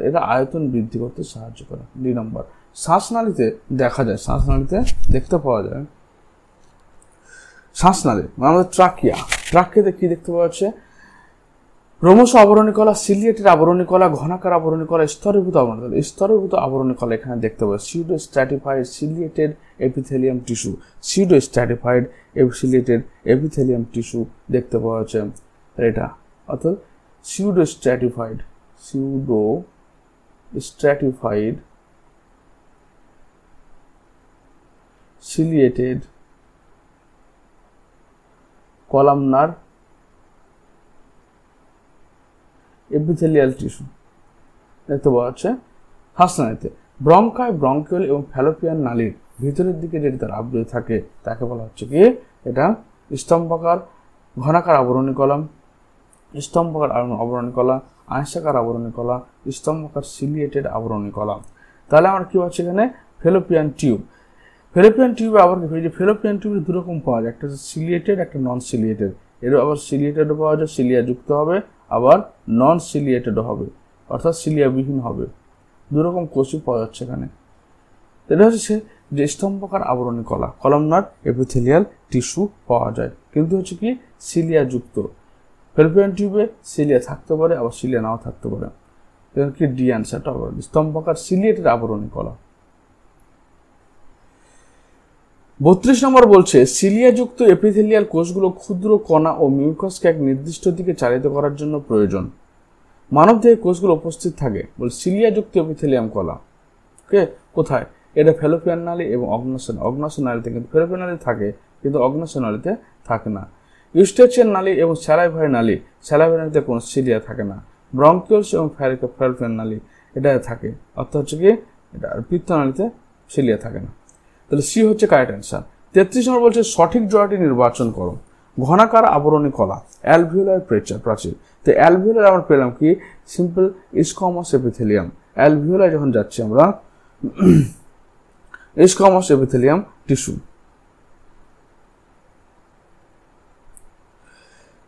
এরা আয়তন বৃদ্ধি করতে সাহায্য করে। 2 নম্বর, শ্বাসনালীতে দেখা যায়, শ্বাসনালীতে দেখতে পাওয়া যায়, শ্বাসনালী আমাদের ট্রাকিয়াতে কি দেখতে পাওয়া যাচ্ছে? রোমশ আবরণী কলা, সিলিয়েটেড আবরণী কলা, ঘনাকার আবরণী কলা, স্তরীভূত আবরণী কলা। স্তরীভূত আবরণী কলা এখানে দেখতে পাওয়া, pseudo stratified ciliated epithelium tissue, pseudo stratified ciliated epithelium tissue দেখতে পাওয়া যাচ্ছে। এটা অর্থাৎ pseudo stratified ciliated columnar epithelial tissue দেখতে পাওয়া যাচ্ছে শ্বাসনালীতে। ব্রঙ্কিওল এবং ফ্যালোপিয়ান নালীর ভিতরের দিকে যেটি তার আবৃত থাকে তাকে বলা হচ্ছে কি এটা স্তম্ভাকার ঘনাকার আবরণী কলাম, স্তম্ভাকার আবরণী কলা, আয়সাকার আবরণী কলা, স্তম্ভাকার সিলিয়েটেড আবরণী কলাম। তাহলে আমরা কি পাচ্ছি এখানে ফেলোপিয়ান টিউব। ফেলোপিয়ান টিউবে আবার ফেলোপিয়ান টিউবে দুরকম পাওয়া যায়, একটা হচ্ছে সিলিয়েটেড, একটা নন সিলিয়েটেড। এর আবার সিলিয়েটেডও পাওয়া যায়, সিলিয়া যুক্ত হবে, আবার নন সিলিয়েটেডও হবে, অর্থাৎ সিলিয়াবিহীন হবে। দুরকম কোষই পাওয়া যাচ্ছে এখানে। এটা হচ্ছে যে স্তম্ভাকার আবরণী কলা, কলামনার এপিথেলিয়াল টিস্যু পাওয়া যায়, কিন্তু হচ্ছে কি সিলিয়া যুক্ত। ফেলোপিয়ান টিউবে সিলিয়া থাকতে পারে, আবার সিলিয়া নাও থাকতে পারে। কি ডি অ্যান্সারটা হবে স্তম্ভাকার সিলিয়েটেড আবরণী কলা। 32 নম্বর বলছে সিলিয়াযুক্ত এপিথেলিয়াল কোষগুলো ক্ষুদ্র কণা ও মিউকাসকে এক নির্দিষ্ট দিকে চালিত করার জন্য প্রয়োজন। মানবদেহে কোষগুলো উপস্থিত থাকে বলে সিলিয়াযুক্ত এপিথেলিয়াম কলা। ওকে, কোথায়? এটা ফেলোপিয়ান নালী এবং অগ্নাশয় নালীতে, কিন্তু ফেলোপিয়ান নালী থাকে কিন্তু অগ্নাশয় নালীতে থাকে না। ইউস্টেচিয়ান নালী এবং স্যালাইভারি নালী, স্যালাইভারি নালীতে কোনো সিলিয়া থাকে না। ব্রঙ্কিওলস এবং ফেলোপিয়ান নালী এটা থাকে, অর্থাৎ হচ্ছে কি এটা পিত্তনালীতে সিলিয়া থাকে না। তাহলে সি হচ্ছে কারেক্ট অ্যান্সার। 33 নম্বর বলছে সঠিক জোড়াটি নির্বাচন করো। ঘনাকার আবরণী কলা, অ্যালভিওলার প্রাচীর। তো অ্যালভিওলার আমরা পেলাম কি সিম্পল স্কোয়ামাস এপিথেলিয়াম। অ্যালভিওলায় যখন যাচ্ছি আমরা স্কোয়ামাস এপিথেলিয়াম টিস্যু।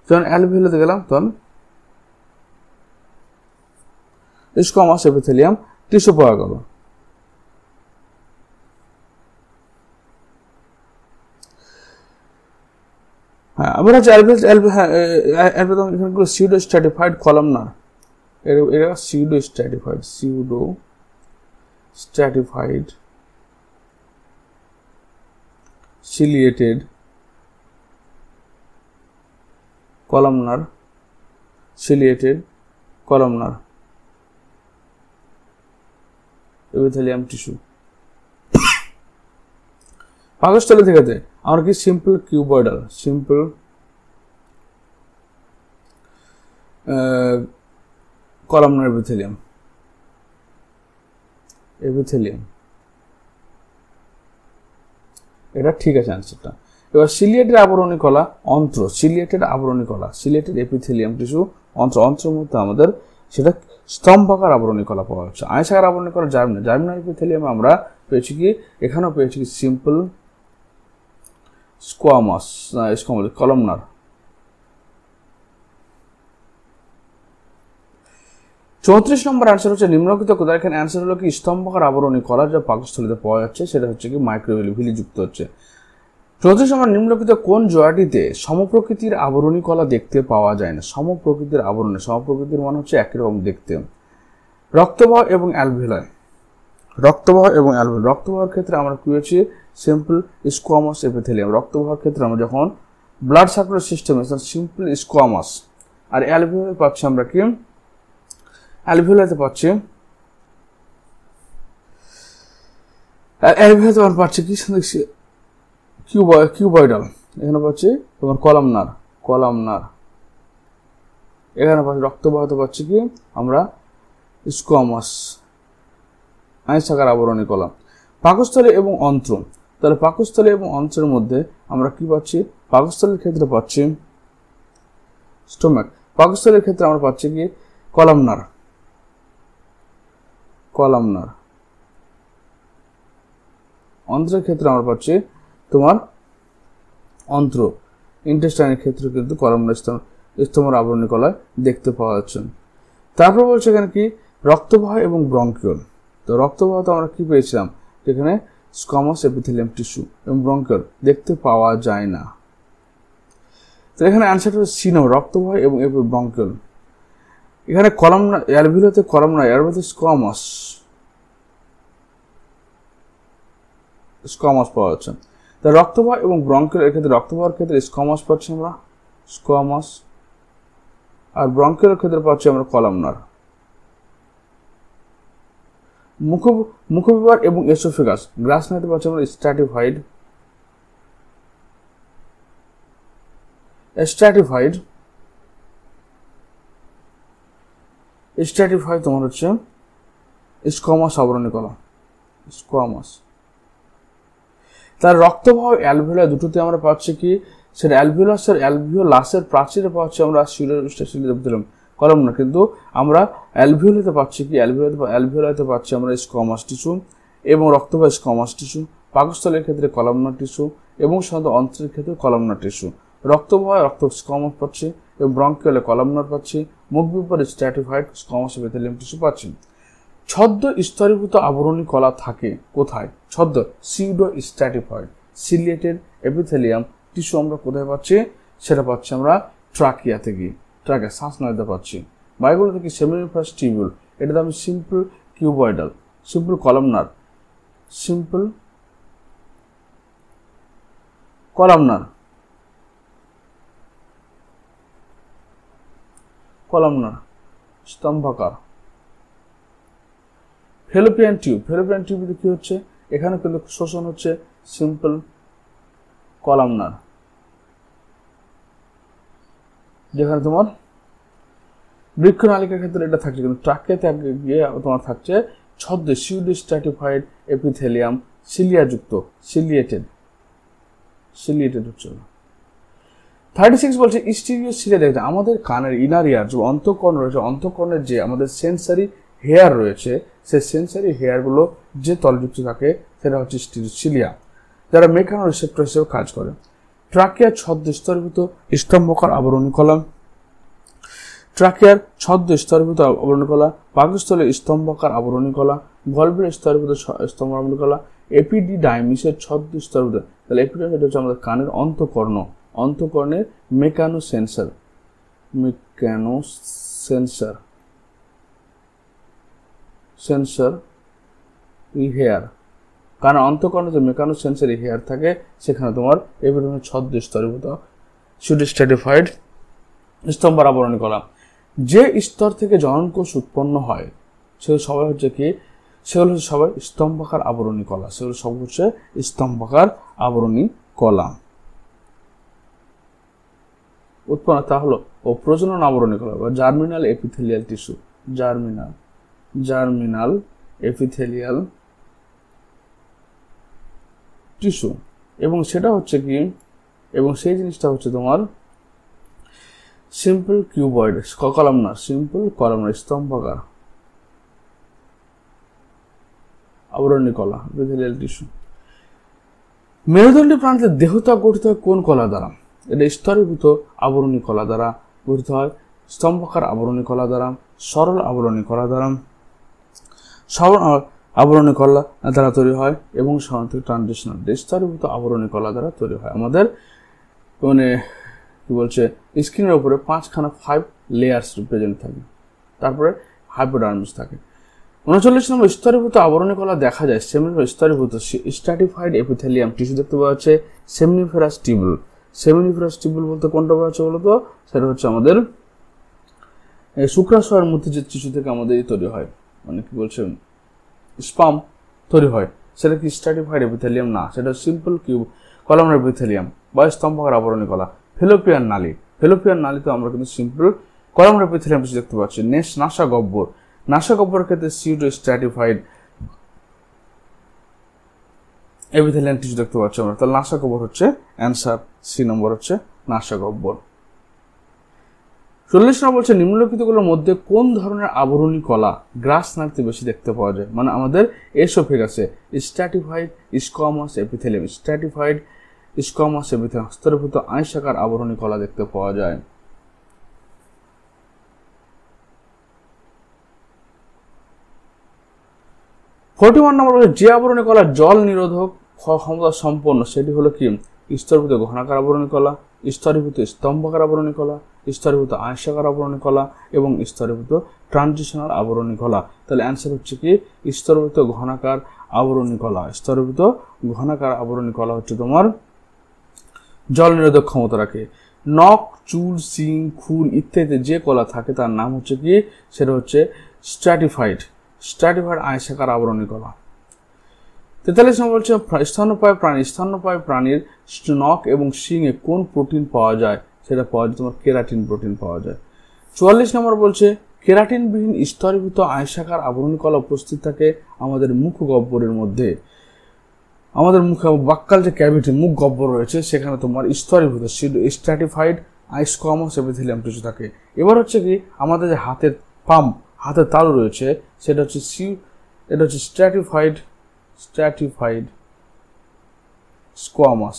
যখন অ্যালভিওলাতে গেলাম তখন স্কোয়ামাস এপিথেলিয়াম টিস্যু পাওয়া গেল। হ্যাঁ, আমরা হচ্ছে এখানে সিউডো স্ট্র্যাটিফাইড কলামনার, এরা pseudo stratified ciliated columnar epithelium tissue. পাকস্থলী থেকে আমরা কি সিম্পল কিউবয়েডাল, কলামনার এপিথেলিয়াম এটা ঠিক আছে অ্যান্সারটা। এবার সিলিয়েটেড আবরণী কলা, সিলিয়েটেড এপিথেলিয়াম টিস্যু, অন্ত্রের মধ্যে আমাদের সেটা স্তম্ভাকার আবরণী কলা পাওয়া যাচ্ছে। আয়সাকার আবরণী কলা জার্মিনাল এপিথেলিয়াম আমরা পেয়েছি কি, এখানেও পেয়েছি কি সিম্পল স্কোয়ামাস কলামনার। চৌত্রিশ নম্বর অ্যান্সার হচ্ছে নিম্নলিখিত কোথায়, এখানে অ্যান্সার হলো কি স্তম্ভাকার আবরণী কলা যা পাকস্থলীতে পাওয়া যাচ্ছে সেটা হচ্ছে কি মাইক্রোভিলি যুক্ত হচ্ছে। 34 নম্বর নিম্নলিখিত কোন জোড়াটিতে সমপ্রকৃতির আবরণী কলা দেখতে পাওয়া যায় না? সমপ্রকৃতির মানে হচ্ছে একই রকম দেখতে। রক্তবাহ এবং অ্যালভিওলাই, রক্তবাহের ক্ষেত্রে আমরা কি হয়েছি সিম্পল স্কোয়ামাস এপিথেলিয়াম। রক্তবাহের ক্ষেত্রে আমরা যখন ব্লাড সার্কুলার সিস্টেমে সিম্পল স্কোয়ামাস, আর অ্যালভিওলাই পাচ্ছি আমরা কি অ্যালভিওলাইতে পাচ্ছি পাচ্ছি কি কিউবয়েডাল, এখানে পাচ্ছি তোমার কলামনার, এখানে পাচ্ছি রক্তবাহতে পাচ্ছি কি আমরা স্কোয়ামাস, আয়সাকার আবরণী কলা। পাকস্থলী এবং অন্ত্র, তাহলে পাকস্থলী এবং অন্ত্রের মধ্যে আমরা কি পাচ্ছি? পাকস্থলীর ক্ষেত্রে পাচ্ছি স্টোমাক, পাকস্থলীর ক্ষেত্রে আমরা পাচ্ছি কি কলামনার, অন্ত্রের ক্ষেত্রে আমরা পাচ্ছি তোমার অন্ত্র, ইন্টেস্টাইনের ক্ষেত্রে কিন্তু কলামনার স্তম্ভের আবরণী কলায় দেখতে পাওয়া যাচ্ছে। তারপর বলছে এখানে কি রক্তবাহ এবং ব্রঙ্কিওল। তো রক্তবাহ তো আমরা কি পেয়েছিলাম, যেখানে স্কোয়ামাস এপিথেলিয়াম টিস্যু এবং ব্রঙ্কিওল দেখতে পাওয়া যায় না। তো এখানে অ্যান্সারটা হচ্ছে সি নম্বর, রক্তবাহ এবং ব্রঙ্কিওল। এখানে কলামনার, অ্যালভিওলাতে কলামনার, অ্যালভিওলাতে স্কোয়ামাস পাওয়া যাচ্ছে। তা রক্তবাহ এবং ব্রঙ্কিওল এর ক্ষেত্রে, রক্তবাহের ক্ষেত্রে স্কোয়ামাস পাচ্ছি আমরা, স্কোয়ামাস, আর ব্রঙ্কিওলের ক্ষেত্রে পাচ্ছি আমরা কলামনার। মুখবিভার এবং এসোফেগাস, গ্রাসনাতে পাচ্ছি আমরা স্ট্র্যাটিফাইড তোমার হচ্ছে স্কোয়ামাস আবরণী কলা, স্কোয়ামাস। তার রক্তবাহ অ্যালভিওলাই দুটোতে আমরা পাচ্ছি কি সেটা অ্যালভিওলাসের প্রাচীরে পাচ্ছি আমরা সিউডোস্টেটিক কলামনার, কিন্তু আমরা অ্যালভিওলাতে পাচ্ছি কি, অ্যালভিওলাতে পাচ্ছি আমরা স্কোয়ামাস টিস্যু এবং রক্তবাহী স্কোয়ামাস টিস্যু, পাকস্থলীর ক্ষেত্রে কলামনার টিস্যু এবং সাধারণত অন্ত্রের ক্ষেত্রে কলামনার টিস্যু, রক্তবাহী স্কোয়ামাস পাচ্ছি এবং ব্রঙ্কিওলে কলামনার পাচ্ছি, মুখ বিপরীত স্ট্র্যাটিফাইড স্কোয়ামাস এপিথেলিয়াম টিস্যু পাচ্ছি। ছদ্ম স্তরীভূত আবরণী কলা থাকে কোথায়? ছদ্ম pseudo stratified ciliated epithelium tissue আমরা কোথায় পাচ্ছি? সেটা পাচ্ছি আমরা ট্রাকিয়া থেকে, ট্রাকিয়া শ্বাসনালীতে পাচ্ছি। বায়োগুলো থেকে সেমিনিফারাস টিউবিউল, এটাতে আমি simple cuboidal, simple columnar, simple columnar, columnar স্তম্ভাকার। ফেলোপিয়ান টিউবে কি হচ্ছে? এখানে কিন্তু শোষণ হচ্ছে সিম্পল কলামনার, যেখানে তোমার বৃক্ষনালিকার ক্ষেত্রে এটা থাকছে, কিন্তু ট্রাকিয়াতে গিয়ে তোমার থাকছে ছদ্ম সিউডো স্ট্র্যাটিফাইড এপিথেলিয়াম সিলিয়াযুক্ত, সিলিয়েটেড হচ্ছে। 36 বলছে স্টিরিও সিলিয়া। দেখতে আমাদের কানের ইনার ইয়ার যে অন্তঃকর্ণ রয়েছে, অন্তঃকর্ণের যে আমাদের সেন্সারি হেয়ার রয়েছে, সেই সেন্সারি হেয়ারগুলো যে তলযুক্ত থাকে সেটা হচ্ছে স্টিরিওসিলিয়া, যারা মেকানো রিসেপ্টর হিসেবে কাজ করে। ট্রাকিয়ার ছদ্ম স্তরীভূত স্তম্ভকার আবরণী কলা, ট্রাকিয়ার ছদ্ম স্তরীভূত আবরণী কলা, পাকস্থলীর স্তম্ভকার আবরণী কলা, গলবির স্তরীভূত স্তম্ভ আবরণী কলা, এপিডিডাইমিসের ছদ্ম স্তরীভূত। তাহলে এপিডিডাইমিস হচ্ছে আমাদের কানের অন্তঃকর্ণ, অন্তঃকর্ণের মেকানো সেন্সার হেয়ার, কারণ অন্তঃকর্ণে যে মেকানো সেন্সারি হেয়ার থাকে সেখানে তোমার এপিডিডাইমিস ছদ্ম স্তরীভূত সিউডো স্ট্র্যাটিফাইড স্তম্ভার আবরণী কলা। যে স্তর থেকে জননকোষ উৎপন্ন হয় সেগুলো সবাই হচ্ছে কি, সেগুলো হচ্ছে সবাই স্তম্ভাকার আবরণী কলা, সেগুলো সব হচ্ছে স্তম্ভাকার আবরণী কলা উৎপন্ন। তা হলো ও প্রজনন আবরণী কলা বা germinal epithelial tissue, germinal epithelial tissue, এবং সেটা হচ্ছে কি, এবং সেই জিনিসটা হচ্ছে তোমার simple cuboid columnar, simple columnar স্তম্ভাকার আবরণী কলা এপিথেলিয়াল টিস্যু। মেরুদণ্ডী প্রাণীতে দেহত্বক গঠিত হয় কোন কলা দ্বারা? এটা স্তরীভূত আবরণী কলা দ্বারা গঠিত হয়, স্তম্ভাকার আবরণী কলা দ্বারা, সরল আবরণী কলা দ্বারা, সরল আবরণী কলা দ্বারা তৈরি হয় এবং সাধারণত ট্রানজিশনাল স্তরীভূত আবরণী কলা দ্বারা তৈরি হয়। আমাদের মানে কি বলছে, স্কিনের উপরে 5 লেয়ার্স প্রেজেন্ট থাকে, তারপরে হাইপোডার্মিস থাকে। 39 নম্বর স্তরীভূত আবরণী কলা দেখা যায় স্তরীভূত স্ট্র্যাটিফাইড এপিথেলিয়াম টিস্যু দেখতে পাওয়া যাচ্ছে সেমিনিফেরাস টিউবুল। সেমিনিফেরাস টিউবুল বলতে কোনটা পাওয়া যাচ্ছে বলতো? সেটা হচ্ছে আমাদের শুক্রাশয়ের মধ্যে যে টিস্যু থেকে আমাদের তৈরি হয়, মানে কি বলছে স্পাম তৈরি হয়, সেটা কি স্ট্র্যাটিফাইড এপিথেলিয়াম না, সেটা সিম্পল কিউব কলামনার এপিথেলিয়াম বা স্তম্ভাকার আবরণী কলা। ফেলোপিয়ান নালীতে আমরা কিন্তু সিম্পল কলামনার এপিথেলিয়াম টিস্যু দেখতে পাচ্ছি। নাসাগহ্বরের ক্ষেত্রে সিউডো স্ট্র্যাটিফাইড এপিথেলিয়াম টিস্যু দেখতে পাচ্ছি আমরা। তাহলে নাসাগহ্বর হচ্ছে অ্যান্সার, সি নম্বর হচ্ছে নাসাগহ্বর। 40 নম্বর বলছে নিম্নলিখিতগুলোর মধ্যে কোন ধরনের আবরণী কলা গ্রাস নালীতে বেশি দেখতে পাওয়া যায়? মানে আমাদের এসোফেগাসে stratified squamous epithelium, stratified squamous epithelium স্তরীভূত আঁশাকার আবরণী কলা দেখতে পাওয়া যায়। 41 নম্বর বলছে যে আবরণী কলা জল নিরোধক ক্ষমতা সম্পন্ন সেটি হলো কি? স্তরীভূত ঘনাকার আবরণী কলা, স্তরীভূত স্তম্ভাকার আবরণী কলা, স্তরীভূত আঁশাকার আবরণী কলা এবং স্তরীভূত ট্রানজিশনাল আবরণী কলা। তাহলে অ্যান্সার হচ্ছে কি স্তরীভূত ঘনাকার আবরণী কলা। স্তরীভূত ঘনাকার আবরণী কলা হচ্ছে তোমার জল নিরোধক ক্ষমতা রাখে। নখ, চুল, শিং, খুর ইত্যাদি যে কলা থাকে তার নাম হচ্ছে কি? সেটা হচ্ছে স্ট্র্যাটিফাইড আঁশাকার আবরণী কলা। 43 নম্বর বলছে স্তন্যপায়ী প্রাণীর নখ এবং শিংয়ে কোন প্রোটিন পাওয়া যায়? সেটা পাওয়া যায় তোমার কেরাটিন প্রোটিন পাওয়া যায়। 44 নম্বর বলছে কেরাটিনবিহীন স্তরীভূত আঁশাকার আবরণী কলা উপস্থিত থাকে আমাদের মুখগহ্বরের মধ্যে। আমাদের মুখে বাক্কাল যে ক্যাভিটি মুখ গহ্বর রয়েছে সেখানে তোমার স্তরীভূত স্ট্র্যাটিফাইড স্কোয়ামাস এপিথেলিয়াম টিস্যু থাকে। এবার হচ্ছে কি আমাদের যে হাতের পাম হাতের তালু রয়েছে সেটা হচ্ছে এটা হচ্ছে স্ট্র্যাটিফাইড স্কোয়ামাস,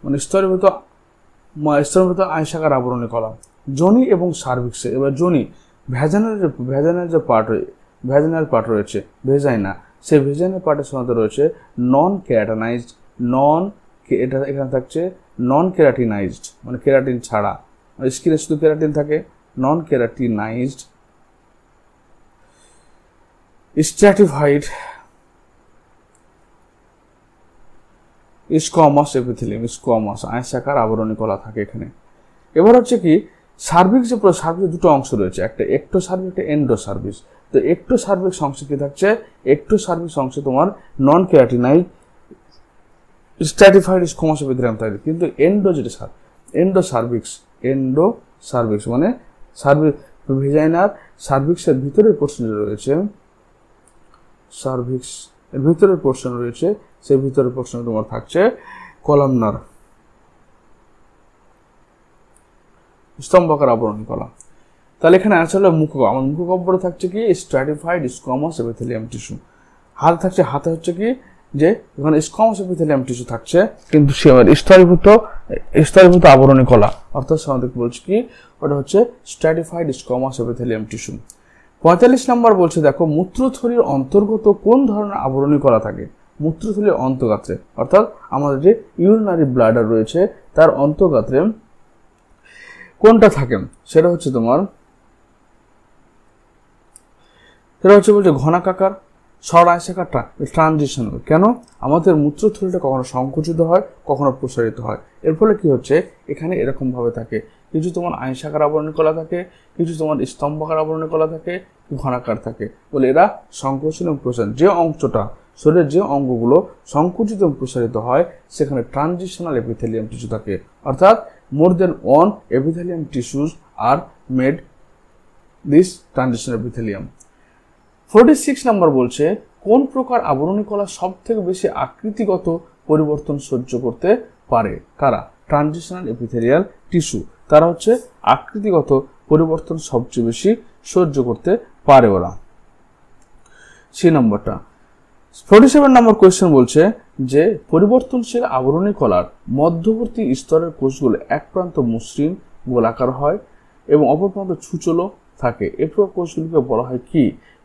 মানে স্তরীভূত আয়সাকার আবরণী কলা। যোনি এবং সার্ভিক্সে, এবার যোনি ভ্যাজানাল যে পার্ট রয়েছে ভেজাইনা, সেই ভেজাইনাল পার্টের সাথে রয়েছে নন ক্যারাটানাইজড, এখানে থাকছে নন ক্যারাটিনাইজড, মানে ক্যারাটিন ছাড়া, স্কিনে শুধু ক্যারাটিন থাকে, নন ক্যারাটিনাইজড স্ট্র্যাটিফাইড স্কোয়ামাস এপিথেলিয়াম, স্কোয়ামাস আয়সাকার আবরণী কলা থাকে এখানে। এবার হচ্ছে কি সার্ভিক্স দুটো অংশ রয়েছে, একটা একটোসার্ভিস একটা এন্ডোসার্ভিস। তো একটোসার্ভিক্স অংশে কি থাকছে, একটোসার্ভিক্স অংশে তোমার নন ক্যারাটিনাইজ স্ট্র্যাটিফাইড স্কোয়ামাস এপিথেলিয়াম থাকে, কিন্তু এন্ডোসার্ভিক্স মানে ভেজাইনার সার্ভিক্সের ভিতরের পোর্শন রয়েছে, সার্ভিক্স এর ভিতরের পোর্শন রয়েছে, সেই ভিতরের পোর্শনে তোমার থাকছে কলামনার স্তম্ভাকার আবরণী কলা। তাহলে এখানে অ্যান্সার হলো আমার মুখগহ্বরে থাকছে কি স্ট্র্যাটিফাইড স্কোয়ামাস এপিথেলিয়াম টিস্যু। হাতে হচ্ছে কি যে এখানে স্কোয়ামাস এপিথেলিয়াম টিস্যু থাকছে, কিন্তু সে স্তরীভূত আবরণী কলা, অর্থাৎ আমাদের বলছে কি ওটা হচ্ছে স্ট্র্যাটিফাইড স্কোয়ামাস এপিথেলিয়াম টিস্যু। 45 নম্বর বলছে দেখো মূত্রথলির অন্তর্গত কোন ধরনের আবরণী কলা থাকে। মূত্রথলির অন্তঃগাত্রে, অর্থাৎ আমাদের যে ইউরিনারি ব্লাডার রয়েছে তার অন্তঃগাত্রে কোনটা থাকে, সেটা হচ্ছে বলছে ঘনাকাকার, সরায়সাকার, ট্রানজিশনাল। কেন, আমাদের মূত্রথলিটা কখনো সংকুচিত হয় কখনো প্রসারিত হয়, এর ফলে কি হচ্ছে এখানে এরকম ভাবে থাকে, কিছু তোমার আয়সাকার আবরণী কলা থাকে, কিছু তোমার স্তম্ভাকার আবরণী কলা থাকে, ঘনাকার থাকে, বলে এরা সংকুচিত এবং প্রসারিত। যে অংশটা শরীরের যে অঙ্গগুলো সংকুচিত এবং প্রসারিত হয় সেখানে ট্রানজিশনাল এপিথেলিয়াম টিস্যু থাকে, অর্থাৎ more than one epithelium tissues are made this transitional epithelium. 46 নম্বর বলছে কোন প্রকার আবরণী কলা সব থেকে বেশি আকৃতিগত পরিবর্তন সহ্য করতে পারে, কারা, ট্রানজিশনাল এপিথেলিয়াল টিস্যু, তারা হচ্ছে আকৃতিগত পরিবর্তন সবচেয়ে বেশি সহ্য করতে পারে ওরা। সেই নম্বরটা 47 নম্বর কোয়েশ্চেন বলছে যে পরিবর্তনশীল আবরণী কলার মধ্যবর্তী স্তরের কোষগুলো এক প্রান্ত মসৃণ গোলাকার হয় এবং অপর প্রান্ত ছুচলো থাকে, এ প্রকার কোষগুলিকে বলা হয় কি,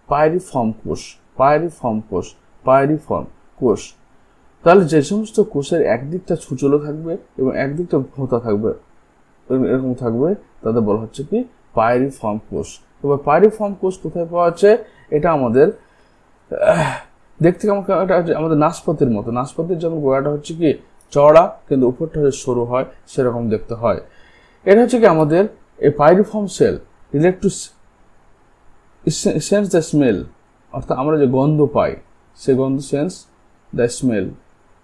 পাইরিফর্ম কোষ। তাহলে যে সমস্ত কোষের একদিকটা ছুচলো থাকবে এবং একদিকটা ভোঁতা থাকবে, এরকম থাকবে, তাদের বলা হচ্ছে কি পাইরিফর্ম কোষ। এবার পাইরিফর্ম কোষ কোথায় পাওয়া যাচ্ছে, এটা আমাদের দেখতে আমাদের নাশপাতির মতো, নাশপাতির যেমন গোড়াটা হচ্ছে কি চড়া কিন্তু উপরটা হচ্ছে সরু হয়, সেরকম দেখতে হয়। এটা হচ্ছে কি আমাদের এই piriform cell relate to sense the smell, অর্থাৎ আমরা যে গন্ধ পাই সেই গন্ধ সেন্স দ্য স্মেল,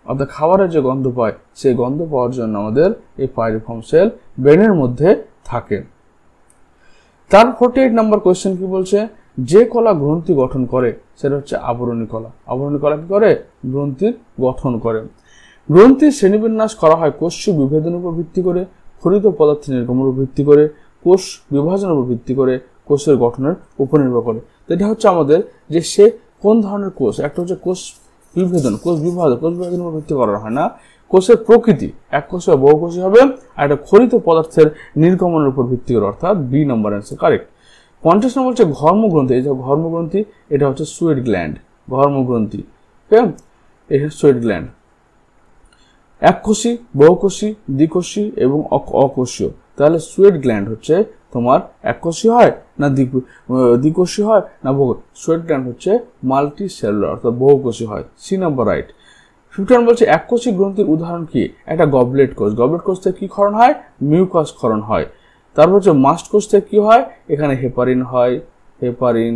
অর্থাৎ খাবারের যে গন্ধ পাই সেই গন্ধ পাওয়ার জন্য আমাদের এই পাইরিফর্ম সেল ব্রেনের মধ্যে থাকে। তার 48 নম্বর কোয়েশ্চেন কি বলছে, যে কলা গ্রন্থি গঠন করে সেটা হচ্ছে আবরণী কলা। আবরণী কলা কি করে, গ্রন্থির গঠন করে। গ্রন্থির শ্রেণীবিন্যাস করা হয় কোষীয় বিভেদনের উপর ভিত্তি করে, খরিত পদার্থের নির্গমনের উপর ভিত্তি করে, কোষ বিভাজনের উপর ভিত্তি করে, কোষের গঠনের উপর নির্ভর করে। এটা হচ্ছে আমাদের যে সে কোন ধরনের কোষ, একটা হচ্ছে কোষ বিভাজনের উপর ভিত্তি করা হয় না, কোষের প্রকৃতি এক কোষী বা বহুকোষী হবে, আর একটা খরিত পদার্থের নির্গমনের উপর ভিত্তি করে, অর্থাৎ বি নম্বর অ্যান্সার কারেক্ট। 50 নম্বর হচ্ছে ঘর্মগ্রন্থি। এই যে ঘর্মগ্রন্থি এটা হচ্ছে সুয়েট গ্ল্যান্ড, ঘর্মগ্রন্থি, ঠিক আছে, এটা সুয়েট গ্ল্যান্ড। এককোষী, বহুকোষী, দ্বিকোষী এবং অকোষীয়। তাহলে সুয়েট গ্ল্যান্ড হচ্ছে তোমার এককোষী হয় না দ্বিকোষী হয় না বহু, সুয়েট গ্ল্যান্ড হচ্ছে মাল্টি সেলুলার অর্থাৎ বহুকোষী হয়, সি নম্বর রাইট। 51 বলছে এককোষী গ্রন্থির উদাহরণ কি, একটা গবলেট কোষ। গবলেট কোষ থেকে কি ক্ষরণ হয়, মিউকাস ক্ষরণ হয়। তারপর হচ্ছে মাস্ট কোষ থেকে কি হয়, এখানে হেপারিন হয়, হেপারিন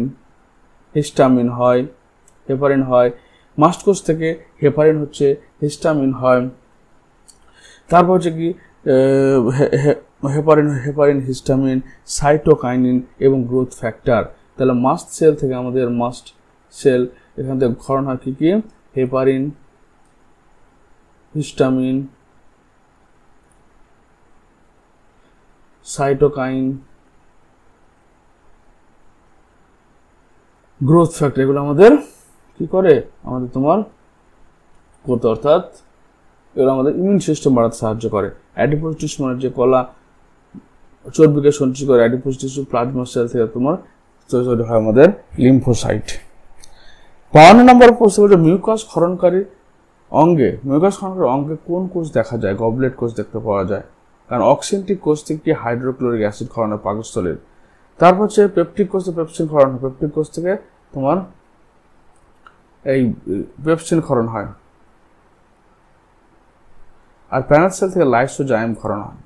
হয়। মাস্ট কোষ থেকে হেপারিন হচ্ছে, হিস্টামিন হয়। তারপর হচ্ছে কি হেপারিন, হিস্টামিন, সাইটোকাইনিন এবং গ্রোথ ফ্যাক্টর। তাহলে মাস্ট সেল থেকে আমাদের মাস্ট সেল, এখান থেকে ক্ষরণ হয় কি heparin, histamine, cytokine, growth factor, এগুলো আমাদের কি করে, আমাদের তোমার করতে, অর্থাৎ এগুলো আমাদের ইমিউন সিস্টেম বাড়াতে সাহায্য করে। অ্যাডিপোজ টিস্যু মানে যে কলা চর্বিকে সঞ্চয় করে, অ্যাডিপোজ টিস্যু প্লাজমা সেল থেকে তোমার তৈরি হয় আমাদের লিম্ফোসাইট। 52 নম্বর প্রশ্ন হচ্ছে মিউকাস ক্ষরণকারী অঙ্গে, কোন কোষ দেখা যায়? গবলেট কোষ দেখতে পাওয়া যায়, কারণ অক্সেন্টিক কোষ থেকে হাইড্রোক্লোরিক অ্যাসিড ক্ষরণ হয় পাকস্থলীর। তারপর হচ্ছে পেপটিক কোষ, পেপসিন ক্ষরণ হয়, পেপটিক কোষ থেকে তোমার এই পেপসিন ক্ষরণ হয়। আর প্যানাল সেল থেকে লাইসোজাইম ক্ষরণ হয়।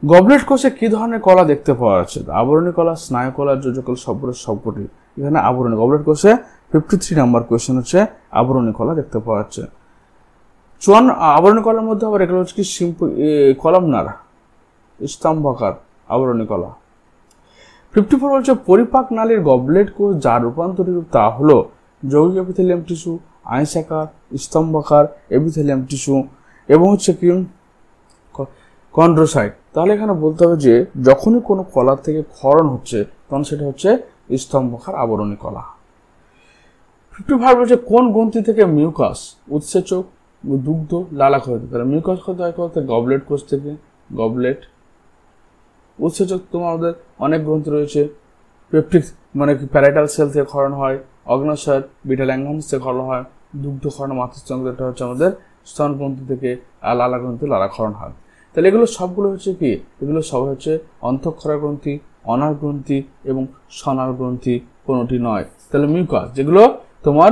গবলেট কোষে কি ধরনের কলা দেখতে পাওয়া যাচ্ছে? আবরণী কলা, স্নায়ু কলা, যোজকল, সবকটি। এখানে আবরণী, গবলেট কোষে 53 নাম্বার কোয়েশ্চেন হচ্ছে আবরণী কলা দেখতে পাওয়া যাচ্ছে। আবরণী কলার মধ্যে আবার এগুলো হচ্ছে কি কলামনার, স্তম্ভাকার আবরণী কলা। 54 বলছে পরিপাক নালীর গবলেট কোষ যার রূপান্তরিত তা হলো যৌগিক এপিথেলিয়াম টিস্যু, আইসাকার, স্তম্ভাকার এপিথেলিয়াম টিস্যু এবং হচ্ছে কি কন্ড্রোসাইট। তাহলে এখানে বলতে হবে যে যখনই কোনো কলা থেকে ক্ষরণ হচ্ছে তখন সেটা হচ্ছে স্তম্ভাকার আবরণী কলা। 55 বলছে কোন গ্রন্থি থেকে মিউকাস, উৎসেচক, দুগ্ধ, লালা ক্ষরিত? তাহলে মিউকাস ক্ষরিত হয় গবলেট কোষ থেকে, গবলেট। উৎসেচক তোমাদের অনেক গ্রন্থি রয়েছে, পেপটিক মানে কি প্যারাইটাল সেল থেকে ক্ষরণ হয়, অগ্ন্যাশয় বিটা ল্যাঙ্গানস থেকে ক্ষরণ হয়, দুগ্ধ ক্ষরণ মাতৃস্তম্ভ, এটা হচ্ছে আমাদের স্তন গ্রন্থি থেকে, আর লালা গ্রন্থি লালা ক্ষরণ হয়। তাহলে এগুলো সবগুলো হচ্ছে কি, এগুলো সব হচ্ছে অন্তঃক্ষরা গ্রন্থি, অনার গ্রন্থি এবং সনার গ্রন্থি, কোনোটি নয়। তাহলে মিউকাস যেগুলো তোমার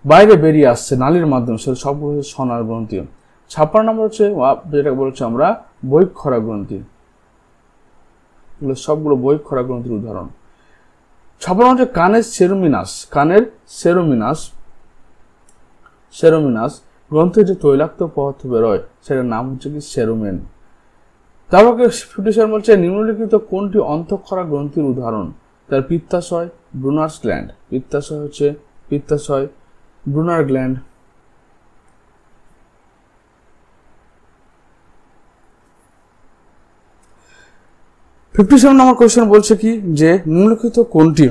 বাইরে বেরিয়ে আসছে নালীর মাধ্যমে, সেগুলো সবগুলো হচ্ছে সনার গ্রন্থি। 56 নম্বর হচ্ছে যেটা বলছি আমরা বহিঃক্ষরা গ্রন্থি, এগুলো সবগুলো বহিঃক্ষরা গ্রন্থির উদাহরণ। 56 হচ্ছে কানের সেরোমিনাস গ্রন্থে যে তৈলাক্ত পদার্থ বেরোয় সেটার নাম হচ্ছে কি সেরোমেন। তারপর 57 বলছে নিম্নলিখিত কোনটি অন্তঃক্ষরা গ্রন্থির উদাহরণ? তার পিত্তাশয়, ব্রুনার্স গ্ল্যান্ড, পিত্তাশয় ব্রুনার গ্ল্যান্ড। 57 নম্বর কোশ্চেন বলছে কি যে নিম্নলিখিত কোনটি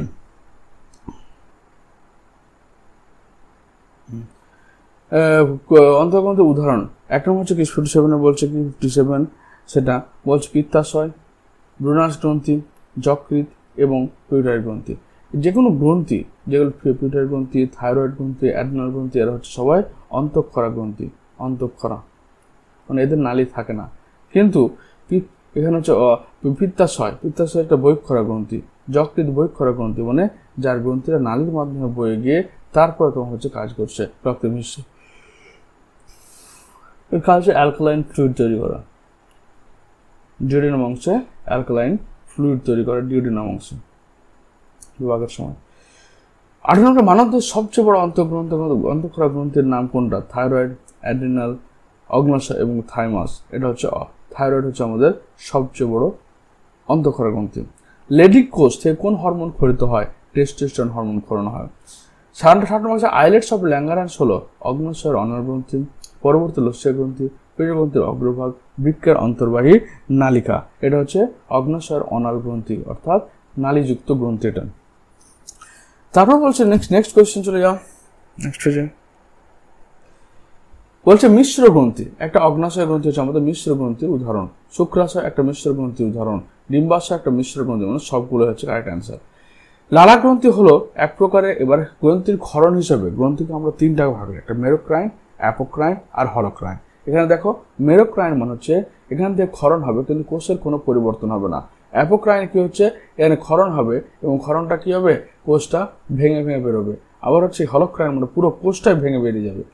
অন্তঃগ্রন্থির উদাহরণ? এক নম্বর হচ্ছে কি 57 বলছে কি 57 সেটা বলছে পিত্তাশয়, ব্রুনার্স গ্রন্থি, যকৃৎ এবং পিউটারি গ্রন্থি। যে কোনো গ্রন্থি, যেগুলো পিউটারি গ্রন্থি, থাইরয়েড গ্রন্থি, অ্যাডেনাল গ্রন্থি, এরা হচ্ছে সবাই অন্তঃক্ষরা গ্রন্থি, অন্তঃক্ষরা মানে এদের নালী থাকে না। কিন্তু এখানে হচ্ছে পিত্তাশয় একটা বহিঃক্ষরা গ্রন্থি, যকৃৎ বহিঃক্ষরা গ্রন্থি মানে যার গ্রন্থিরা নালীর মাধ্যমে বয়ে গিয়ে তারপরে তোমার হচ্ছে কাজ করছে রক্তে মিশছে, এর কাজ হচ্ছে অ্যালকালাইন ফ্লুইড তৈরি করা, ডিউডিনাম অংশে অ্যালকালাইন ফ্লুইড তৈরি করা, ডিউডিনাম অংশে বিভাগের সময়। 18 নম্বর মানবদের সবচেয়ে বড় অন্তঃক্ষরা গ্রন্থির নাম কোনটা? থাইরয়েড, অ্যাড্রিনাল, অগ্ন্যাশয় এবং থাইমাস। এটা হচ্ছে থাইরয়েড হচ্ছে আমাদের সবচেয়ে বড় অন্তঃক্ষরা গ্রন্থি। লেডিক কোষ থেকে কোন হরমোন ক্ষরিত হয়? টেস্টোস্টেরন হরমোন ক্ষরণ হয়। 60 নম্বর আইলেটস অফ ল্যাঙ্গারান্স হলো অগ্ন্যাশয়ের অনার গ্রন্থি, পরবর্তী লস্যিয়া গ্রন্থি, পেশগ্রন্থির অগ্রভাগ, বৃক্কের অন্তর্বাহী নালিকা। এটা হচ্ছে অগ্ন্যাশয়ের অনার গ্রন্থি অর্থাৎ নালীযুক্ত গ্রন্থি এটা। তারপর বলছে নেক্সট কোয়েশ্চেন চলে যাও নেক্সট পেজে। বলছে মিশ্র গ্রন্থি, একটা অগ্ন্যাশয় গ্রন্থি হচ্ছে আমাদের মিশ্র গ্রন্থির উদাহরণ, শুক্রাশয় একটা মিশ্র গ্রন্থির উদাহরণ, ডিম্বাশয় একটা মিশ্র গ্রন্থি, মানে সবগুলো হচ্ছে কারেক্ট অ্যান্সার। লালা গ্রন্থি হলো এক প্রকারের, এবার গ্রন্থির ক্ষরণ হিসেবে গ্রন্থিকে আমরা 3টা ভাগ করি, একটা মেরোক্রাইন, অ্যাপোক্রাইন আর হলোক্রাইন। এখানে দেখো মেরোক্রাইন মানে হচ্ছে এখান থেকে ক্ষরণ হবে কিন্তু কোষের কোনো পরিবর্তন হবে না। অ্যাপোক্রাইন কি হচ্ছে এখানে ক্ষরণ হবে এবং ক্ষরণটা কি হবে, কোষটা ভেঙে বেরোবে। আবার হচ্ছে হলোক্রাইন মানে পুরো কোষটাই ভেঙে বেরিয়ে যাবে।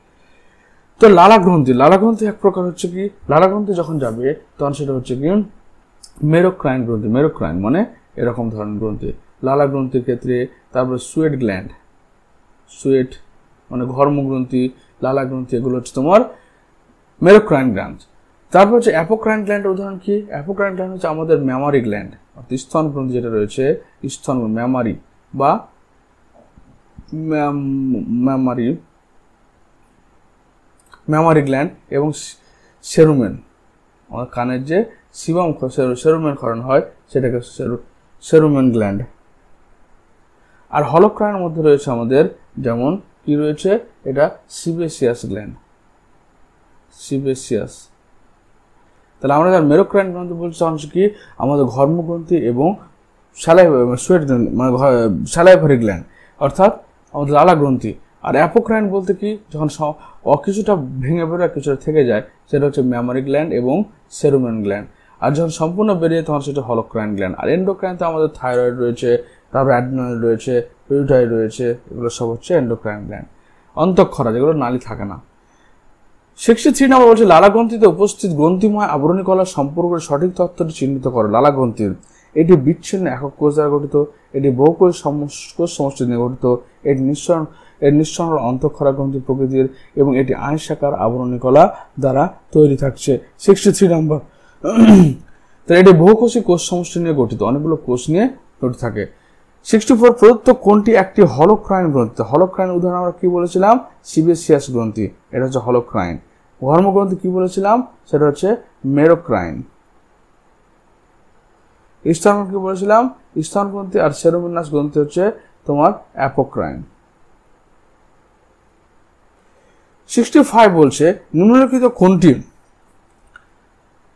তো লালা গ্রন্থি এক প্রকার হচ্ছে কি, লালা গ্রন্থি যখন যাবে তখন সেটা হচ্ছে কি মেরোক্রাইন গ্রন্থি, মেরোক্রাইন মানে এরকম ধরনের গ্রন্থি লালা গ্রন্থির ক্ষেত্রে। তারপরে সুয়েট গ্ল্যান্ড, সুয়েট মানে ঘর্মগ্রন্থি, লালা গ্রন্থি, এগুলো হচ্ছে তোমার মেরোক্রাইন গ্ল্যান্ড। তারপর হচ্ছে অ্যাপোক্রাইন গ্ল্যান্ডের উদাহরণ কি? অ্যাপোক্রাইন গ্ল্যান্ড হচ্ছে আমাদের ম্যামারি গ্ল্যান্ড, অর্থাৎ স্তন গ্রন্থি যেটা রয়েছে, স্তন ম্যামারি বা ম্যামারি গ্ল্যান্ড এবং সেরুমেন, আমাদের কানের যে সিবাম সেরুমেন ক্ষরণ হয় সেটাকে সেরুমেন গ্ল্যান্ড। আর হলোক্রাইনের মধ্যে রয়েছে আমাদের যেমন কি রয়েছে, এটা সিবেসিয়াস গ্ল্যান্ড, সিবেসিয়াস। তাহলে আমরা যার মেরোক্রাইন গ্রন্থি বলছি হচ্ছে কি আমাদের ঘর্মগ্রন্থি এবং স্যালাইভারি গ্ল্যান্ড অর্থাৎ আমাদের লালা গ্রন্থি। আর অ্যাপোক্রাইন বলতে কি যখন কিছুটা ভেঙে বেরোয় কিছুটা থেকে যায় সেটা হচ্ছে ম্যামারি গ্ল্যান্ড এবং সেরুমেন গ্ল্যান্ড। আর যখন সম্পূর্ণ বেরিয়ে তখন সেটা হলোক্রাইন গ্ল্যান্ড। আর এন্ডোক্রাইনতে আমাদের থাইরয়েড রয়েছে, তারপর অ্যাডেনয়েড রয়েছে, পিউটাইড রয়েছে, এগুলো সব হচ্ছে এন্ডোক্রাইন গ্ল্যান্ড। অন্তঃক্ষরা যেগুলো নালী থাকে না। 63 নম্বর বলছে লালা গ্রন্থিতে উপস্থিত গ্রন্থিময় আবরণী কলার সম্পর্কে সঠিক তথ্যটি চিহ্নিত করো। লালা গ্রন্থি এটি বিচ্ছিন্ন একক কোষ দ্বারা গঠিত, এটি বহুকোষ কোষ সমষ্টি নিয়ে গঠিত, এর নিঃসরণ অন্তঃক্ষরা গ্রন্থি প্রকৃতির এবং এটি আয়সাকার আবরণী কলা দ্বারা তৈরি থাকছে। 63 নম্বর তাহলে এটি বহুকোষী কোষ সমষ্টি নিয়ে গঠিত, অনেকগুলো কোষ নিয়ে গঠিত থাকে। 64 প্রদত্ত কোনটি একটি হলোক্রাইন গ্রন্থি? হলোক্রাইন উদাহরণ আমরা কি বলেছিলাম, সিবেসিয়াস গ্রন্থি, এটা হচ্ছে হলোক্রাইন। ঘর্মগ্রন্থি কি বলেছিলাম, সেটা হচ্ছে মেরোক্রাইন। স্তন কি বলেছিলাম, স্তন গ্রন্থি। আর সেরোমিনাস গ্রন্থি হচ্ছে তোমার অ্যাপোক্রাইন। 65 বলছে নিম্নলিখিত কোনটি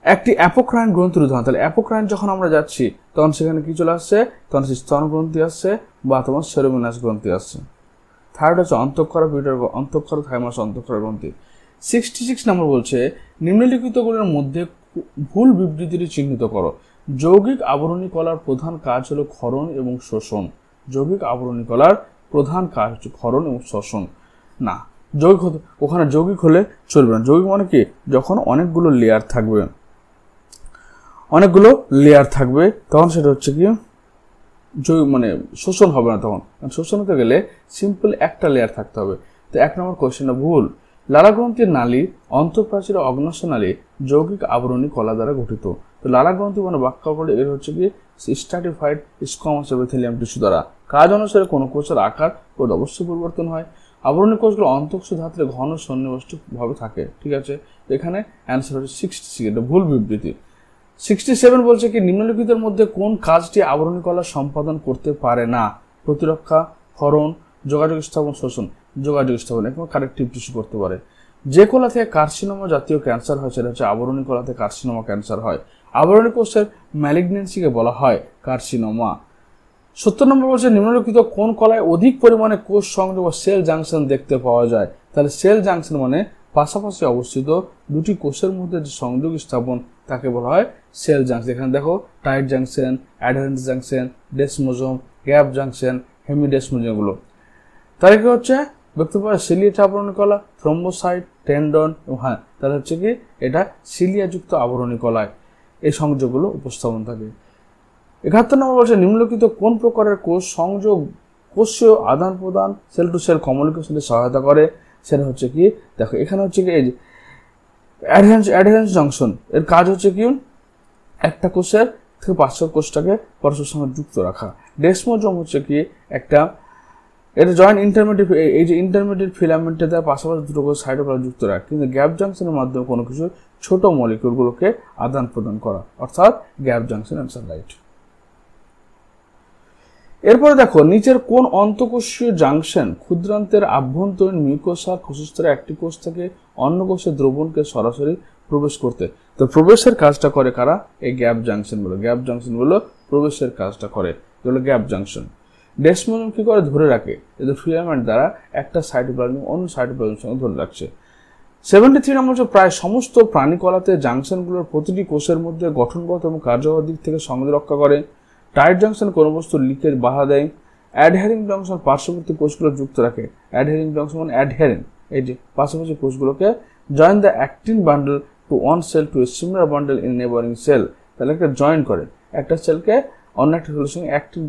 একটি অ্যাপোক্রাইন গ্রন্থির উদাহরণ? তাহলে অ্যাপোক্রাইন যখন আমরা যাচ্ছি তখন সেখানে কি চলে আসছে, তখন স্তন গ্রন্থি আসছে বা তোমার সেরোমিনাস গ্রন্থি আসছে। থার্ড হচ্ছে অন্তঃক্ষরা, পিউটার অন্তঃক্ষরা, থাইমাস অন্তঃক্ষরা গ্রন্থি। 66 নম্বর বলছে নিম্নলিখিতগুলোর মধ্যে ভুল বিবৃতিটি চিহ্নিত করো। যৌগিক আবরণী কলার প্রধান কাজ হলো ক্ষরণ এবং শোষণ। যৌগিক আবরণী কলার প্রধান কাজ হচ্ছে ক্ষরণ এবং শোষণ। না, যৌগিক ওখানে যৌগিক হলে চলবে না। যৌগিক মানে কি, যখন অনেকগুলো লেয়ার থাকবে তখন সেটা হচ্ছে কি মানে শোষণ হবে না। তখন শোষণ হতে গেলে সিম্পল একটা লেয়ার থাকতে হবে। তো 1 নম্বর কোয়েশ্চেনটা ভুল। লালা গ্রন্থির নালী অন্তঃপ্রাচীর অগ্নাশয় নালী যৌগিক আবরণী কলা দ্বারা গঠিত। তো লালা গ্রন্থি মানে ব্যাখ্যা করে এর হচ্ছে কি স্ট্রাটিফাইড স্কোয়ামাস এপিথেলিয়াম টিস্যু দ্বারা। কাজ অনুসারে কোনো কোষের আকার ও অবশ্যই পরিবর্তন হয়। আবরণী কোষগুলো অন্তঃকোষ ধাত্রে ঘন সন্নিবেষ্ট ভাবে থাকে। ঠিক আছে, এখানে অ্যান্সার হচ্ছে 66, এটা ভুল বিবৃতি। 67 বলছে কি নিম্নলিখিতের মধ্যে কোন কাজটি আবরণী কলা সম্পাদন করতে পারে না? প্রতিরক্ষা, ক্ষরণ, যোগাযোগ স্থাপন, শোষণ। যোগাযোগ স্থাপন এবং কারেক্টিভ টিস্যু করতে পারে। যে কলা থেকে কার্সিনোমা জাতীয় ক্যান্সার হয় সেটা হচ্ছে আবরণী কলাতে কার্সিনোমা ক্যান্সার হয়। আবরণী কোষের ম্যালিগনেন্সিকে বলা হয় কার্সিনোমা। 70 নম্বর বলছে নিম্নলিখিত কোন কলায় অধিক পরিমাণে কোষ সংযোগ বা সেল জাংশন দেখতে পাওয়া যায়? তাহলে সেল জাংশন মানে পাশাপাশি অবস্থিত দুটি কোষের মধ্যে যে সংযোগ স্থাপন তাকে বলা হয় সেল জাংশন। এখানে দেখো tight junction, adherens junction, desmosome, gap junction, hemidesmosome এগুলো। তাহলে কি হচ্ছে দেখতে পাওয়া সিলিয়া আবরণী কলা, থ্রম্বোসাইট, টেন্ডন। হ্যাঁ, তাহলে হচ্ছে কি এটা সিলিয়াযুক্ত আবরণী কলায় এই সংযোগগুলো উপস্থাপন থাকে। 71 নম্বর বলছে নিম্নলিখিত কোন প্রকারের কোষ সংযোগ কোষীয় আদান প্রদান সেল টু সেল কমিউনিকেশনে সহায়তা করে? সেটা হচ্ছে কি দেখো এখানে হচ্ছে কি এই অ্যাডহেরেন্স জংশন এর কাজ হচ্ছে কি একটা কোষের থেকে পার্শ্বর কোষটাকে পরস্পর সঙ্গে যুক্ত রাখা। ডেসমোজোম হচ্ছে কি একটা এটা জয়েন্ট ইন্টারমিডিয়েট, এই যে ইন্টারমিডিয়েট ফিলামেন্টের দ্বারা পাশাপাশি দুটো কোষ সাইটোপ্লাজম যুক্ত রাখে। কিন্তু গ্যাপ জাংশনের মাধ্যমে কোনো কিছু ছোট মলিকিউলগুলোকে আদান প্রদান করা, অর্থাৎ গ্যাপ জাংশন অ্যান্সার রাইট। এরপরে দেখো নিচের কোন অন্তঃকোষীয় জাংশন ক্ষুদ্রান্তের আভ্যন্তরীণ মিউকোসার কোষস্তরে একটি কোষ থেকে অন্য কোষের দ্রবণকে সরাসরি প্রবেশ করতে? তো প্রবেশের কাজটা করে কারা? এই গ্যাপ জাংশন বলো। গ্যাপ জাংশন বলো প্রবেশের কাজটা করে, যেগুলো গ্যাপ জাংশন। ডেসমোজোম কি করে? ধরে রাখে, এদের ফিলামেন্ট দ্বারা একটা সাইটোপ্লাজম অন্য সাইটোপ্লাজমের সঙ্গে ধরে রাখছে। 73 নম্বর হচ্ছে প্রায় সমস্ত প্রাণীকলাতে জাংশনগুলোর প্রতিটি কোষের মধ্যে গঠনগত এবং কার্যকর দিক থেকে সংযোগ রক্ষা করে। টাইট জাংশন কোনো বস্তুর লিকেজ বাধা দেয়। অ্যাডহেরিং জাংশন পার্শ্ববর্তী কোষগুলো যুক্ত রাখে। অ্যাডহেরিং জাংশন মানে অ্যাডহেরিং, এই যে পাশাপাশি কোষগুলোকে join the actin bundle to one cell to a similar bundle in neighbouring cell. তাহলে একটা জয়েন করে একটা সেলকে অন্য একটা সেলের সঙ্গে অ্যাক্টিন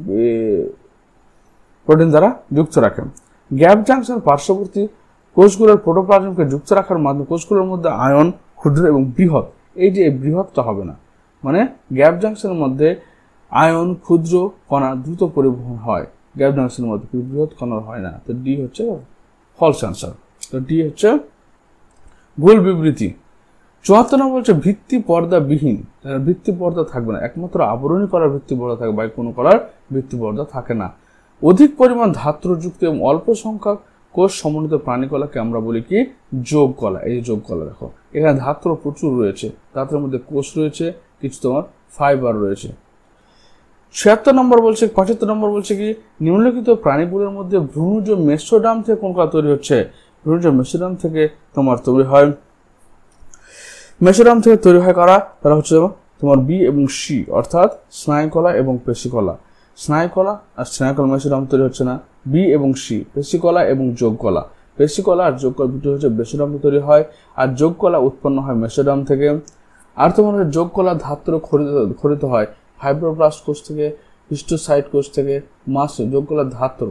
প্রোটিন দ্বারা যুক্ত রাখে। গ্যাপ জাংশন পার্শ্ববর্তী কোষগুলোর প্রোটোপ্লাজমকে যুক্ত রাখার মাধ্যমে কোষগুলোর মধ্যে আয়ন, ক্ষুদ্র এবং বৃহৎ, এই যে বৃহৎটা হবে না, মানে গ্যাপ জাংশনের মধ্যে আয়ন, ক্ষুদ্র কণা দ্রুত পরিবহন হয়। গ্যাপ জংশনের মধ্যে বৃহৎ কণার হয় না। তো ডি হচ্ছে ফলস অ্যান্সার। তো ডি হচ্ছে ভুল বিবৃতি। 74 নম্বর বলছে ভিত্তি পর্দা বিহীন, ভিত্তি পর্দা থাকবে না, একমাত্র আবরণী কলার ভিত্তি পর্দা থাকবে, বাই কোনো কলার ভিত্তি পর্দা থাকে না। অধিক পরিমাণ ধাত্রযুক্ত এবং অল্প সংখ্যক কোষ সমন্বিত প্রাণী কলাকে আমরা বলি কি যোগ কলা। এই যোগ কলা দেখো এখানে ধাত্র প্রচুর রয়েছে, ধাত্রের মধ্যে কোষ রয়েছে, কিছু তোমার ফাইবার রয়েছে। 76 নম্বর বলছে 75 নম্বর বলছে কি নিম্নলিখিত প্রাণীগুলোর মধ্যে ভ্রূণজ মেসোডাম থেকে কোন কলা তৈরি হচ্ছে? ভ্রূণজ মেসোডাম থেকে তোমার তৈরি হয়, মেসোডাম থেকে তৈরি হয় কারা? তারা হচ্ছে তোমার বি এবং সি, অর্থাৎ স্নায়ুকলা এবং পেশিকলা। স্নায়ুকলা আর স্নায়ুকলা মেসোডাম তৈরি হচ্ছে না, বি এবং সি, পেশিকলা এবং যোগকলা। পেশিকলা আর যোগকলা দুটো হচ্ছে মেসোডাম তৈরি হয়, আর যোগকলা উৎপন্ন হয় মেসোডাম থেকে। আর তোমার যোগকলা ধাত্র খরিত হয় ফাইব্রোব্লাস্ট কোষ থেকে, হিস্টোসাইট কোষ থেকে, মাস যোগকলা ধাত্র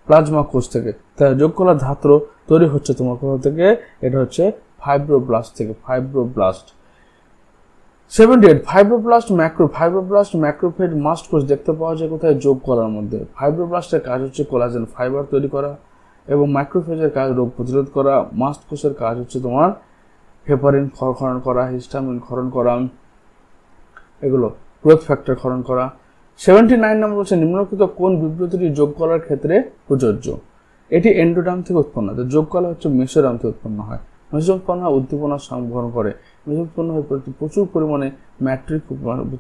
প্লাজমা কোষ থেকে। তাই যোগকলা ধাত্র তৈরি হচ্ছে তোমার কোথা থেকে? এটা হচ্ছে ফাইব্রোব্লাস্ট থেকে, ফাইব্রোব্লাস্ট। 78 ফাইব্রোব্লাস্ট ম্যাক্রোফেজ মাস্ট কোষ দেখতে পাওয়া যায় কোথায়? যোগকলার মধ্যে। ফাইব্রোব্লাস্টের কাজ হচ্ছে কোলাজেন ফাইবার তৈরি করা, এবং মাইক্রোফেজের কাজ রোগ প্রতিরোধ করা। মাস্ট কোষের কাজ হচ্ছে তোমার হেপারিন ক্ষরণ করা, হিস্টামিন ক্ষরণ করা, এগুলো গ্রোথ ফ্যাক্টর ক্ষরণ করা। 79 নম্বর বলছে নিম্নলিখিত কোন বিবৃতিটি যোগকলার ক্ষেত্রে প্রযোজ্য? এটি এন্ডোডার্ম থেকে উৎপন্ন হয়। যোগকলা হচ্ছে মেসোডার্ম থেকে উৎপন্ন হয়। মেসোডার্ম উৎপন্ন হয় উদ্দীপনা সংবহন করে, মেসোডার্ম উৎপন্ন হয় প্রচুর পরিমাণে ম্যাট্রিক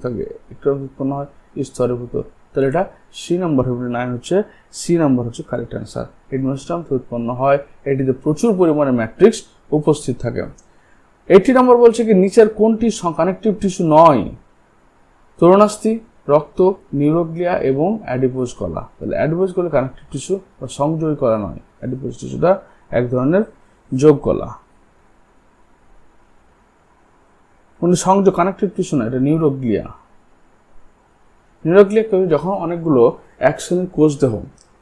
থাকে, একটা উৎপন্ন হয় স্তরীভূত। তাহলে এটা সি নম্বর 79 হচ্ছে, সি নম্বর হচ্ছে কারেক্ট অ্যান্সার। এটি মেসোডার্ম থেকে উৎপন্ন হয়, এটিতে প্রচুর পরিমাণে ম্যাট্রিক্স উপস্থিত থাকে। 80 নম্বর বলছে কি নিচের কোনটি কানেকটিভ টিস্যু নয়? তরুণাস্থি, রক্ত, নিউরোগ্লিয়া এবং অ্যাডিপোজ কলা। তাহলে অ্যাডিপোজ কলা কানেকটিভ টিস্যু বা সংযোগী কলা নয়, অ্যাডিপোজ টিস্যুটা এক ধরনের যোগ কলা, সংযোগ কানেকটিভ টিস্যু না, এটা নিউরোগ্লিয়া। নিউরোগ্লিয়া যখন অনেকগুলো একসঙ্গে কোষ দেহ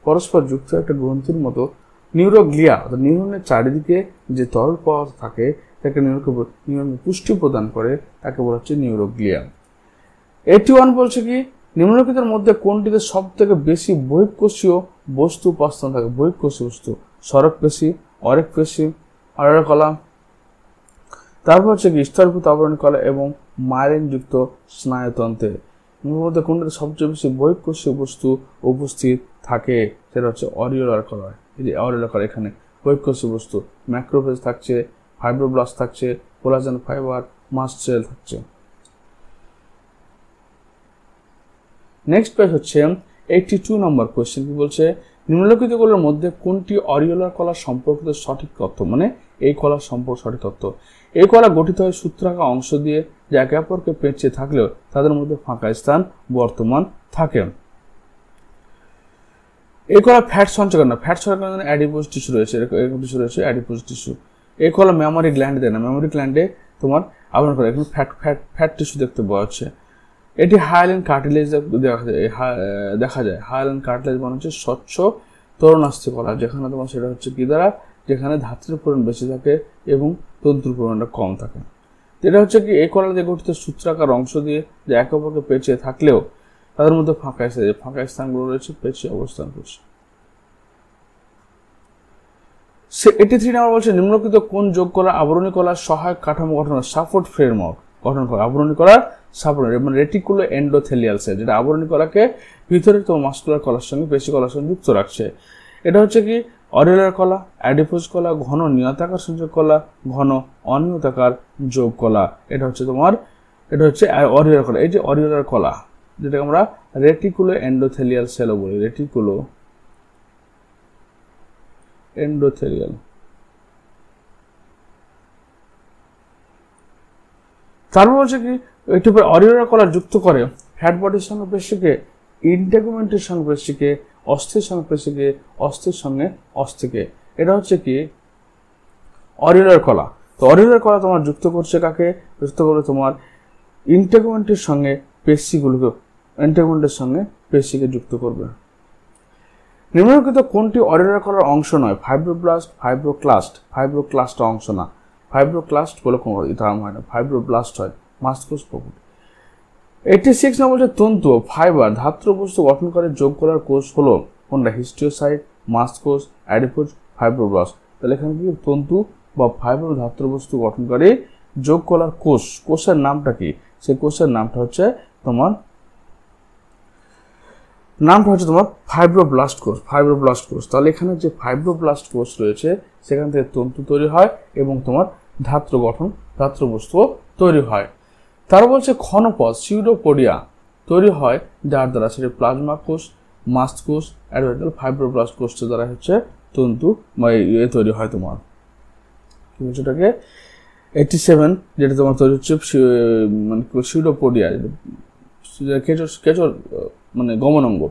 পরস্পর যুক্ত একটা গ্রন্থির মতো, নিউরোগ্লিয়া অর্থাৎ নিউরনের চারিদিকে যে তরল পদার্থ থাকে তাকে নিউরনকে পুষ্টি প্রদান করে, তাকে বলা হচ্ছে নিউরোগ্লিয়া। 81 বলছে কি নিম্নলিখিতের মধ্যে কোনটিতে সব থেকে বেশি বহিঃকোষীয় বস্তু উপাস্থান থাকে? বহিঃকোষীয় বস্তু সরক পেশি, অরেক পেশি, অরেরা কলা। তারপর হচ্ছে কি স্তরীভূত আবরণী কলা এবং মাইলিন যুক্ত স্নায়ুতন্ত্রে। এর মধ্যে কোনটিতে সবচেয়ে বেশি বহিঃকোষীয় বস্তু উপস্থিত থাকে? সেটা হচ্ছে অরিওলার কলা। এই যে অরিওলার কলা, এখানে বহিঃকোষীয় বস্তু ম্যাক্রোফেজ থাকছে, ফাইব্রোব্লাস্ট থাকছে, কোলাজেন ফাইবার, মাস্ট সেল থাকছে। নেক্সট পেজ হচ্ছে 82 নম্বর কোয়েশ্চেন। কি বলছে নিম্নলিখিতগুলোর মধ্যে কোনটি অরিওলার কলা সম্পর্কিত সঠিক তথ্য? মানে এই কলার সম্পর্ক সঠিক তথ্য। এই কলা গঠিত হয় সূত্রাকার অংশ দিয়ে, যা একে অপরকে পেঁচিয়ে থাকলেও তাদের মধ্যে ফাঁকা স্থান বর্তমান থাকে। এই কলা ফ্যাট সঞ্চয় করে না, ফ্যাট সঞ্চয় করার জন্য অ্যাডিপোজ টিস্যু রয়েছে, এরকম টিস্যু রয়েছে অ্যাডিপোজ টিস্যু। এই কলা মেমোরি গ্ল্যান্ড দেয় না, মেমোরি গ্ল্যান্ডে তোমার আবরণ করে, এখানে ফ্যাট টিস্যু দেখতে পাওয়া যাচ্ছে। এটি হায়ালিন কার্টিলেজ দেখা যায়। হায়ালিন কার্টিলেজ মানে হচ্ছে স্বচ্ছ তরুণাস্থি কলা, যেখানে তোমার সেটা হচ্ছে কি দ্বারা, যেখানে ধাত্রের পরিমাণ বেশি থাকে এবং তন্তুর পরিমাণটা কম থাকে। এটা হচ্ছে কি এই কলা দিয়ে গঠিত সূত্রাকার অংশ দিয়ে, যে একে অপরকে পেঁচিয়ে থাকলেও তাদের মধ্যে ফাঁকা স্থানগুলো রয়েছে, পেঁচিয়ে অবস্থান করছে। 83 নম্বর বলছে নিম্নলিখিত কোন যোগ কলা আবরণী কলার সহায়ক কাঠামো গঠন, সাপোর্ট ফ্রেমওয়ার্ক গঠন করে? আবরণী কলার সাপোর্ট মানে রেটিকুলো এন্ডোথেলিয়াল সেল, যেটা আবরণী কলাকে ভিতরে তোমার মাস্কুলার কলার সঙ্গে, পেশি কলার সঙ্গে যুক্ত রাখছে। এটা হচ্ছে কি অরিওলার কলা, অ্যাডিপোজ কলা, ঘন নিয়তাকার সংযোগ কলা, ঘন অনিয়তাকার যোগ কলা। এটা হচ্ছে অরিওলার কলা। এই যে অরিওলার কলা, যেটাকে আমরা রেটিকুলো এন্ডোথেলিয়াল সেলও বলি, রেটিকুলো এন্ডোথেলিয়াল। তারপর হচ্ছে কি একটু অরিওলার কলা যুক্ত করে ফ্যাট বডির সঙ্গে পেশিকে, ইন্টেগুমেন্টের সঙ্গে পেশিকে, অস্থির সঙ্গে পেশিকে, অস্থির সঙ্গে অস্থিকে। এটা হচ্ছে কি অরিওলার কলা। তো অরিওলার কলা তোমার যুক্ত করছে কাকে? যুক্ত করবে তোমার ইন্টেগুমেন্টের সঙ্গে পেশিগুলোকে, ইন্টেগুমেন্টের সঙ্গে পেশিকে যুক্ত করবে। নিম্নলিখিত কোনটি অরিওলার কলার অংশ নয়? ফাইব্রোব্লাস্ট, ফাইব্রোক্লাস্ট অংশ না। ফাইব্রোক্লাস্ট বলে কোনো টার্ম হয় না, ফাইব্রোব্লাস্ট হয়, মাস্টকোষ প্রকৃতি। 86 নম্বর হচ্ছে তন্তু ফাইবার ধাত্র বস্তু গঠন করে যোগ করার কোষ হলো কোনটা? হিস্টিওসাইট, মাস্ট কোষ, অ্যাডিপোজ, ফাইব্রোব্লাস্ট। তাহলে এখানে কি তন্তু বা ফাইবার ধাত্র বস্তু গঠন করে যোগ করার কোষ, কোষের নামটা কি? সেই কোষের নামটা হচ্ছে তোমার ফাইব্রোব্লাস্ট কোষ, ফাইব্রোব্লাস্ট কোষ। তাহলে এখানে যে ফাইব্রোব্লাস্ট কোষ রয়েছে সেখান থেকে তন্তু তৈরি হয় এবং তোমার ধাত্র বস্তু তৈরি হয়। তারা বলছে ক্ষণপদ সিউডোপোডিয়া তৈরি হয় যার দ্বারা সেটা প্লাজমা কোষ, মাস্ট কোষ, অ্যাডভার্টাল ফাইব্রোব্লাস্ট কোষের দ্বারা হচ্ছে তন্তু বা তৈরি হয় তোমার। কি বলছে এটাকে? 87 যেটা তোমার তৈরি হচ্ছে মানে সিউডোপোডিয়া, কেঁচোর মানে গমনাঙ্গ।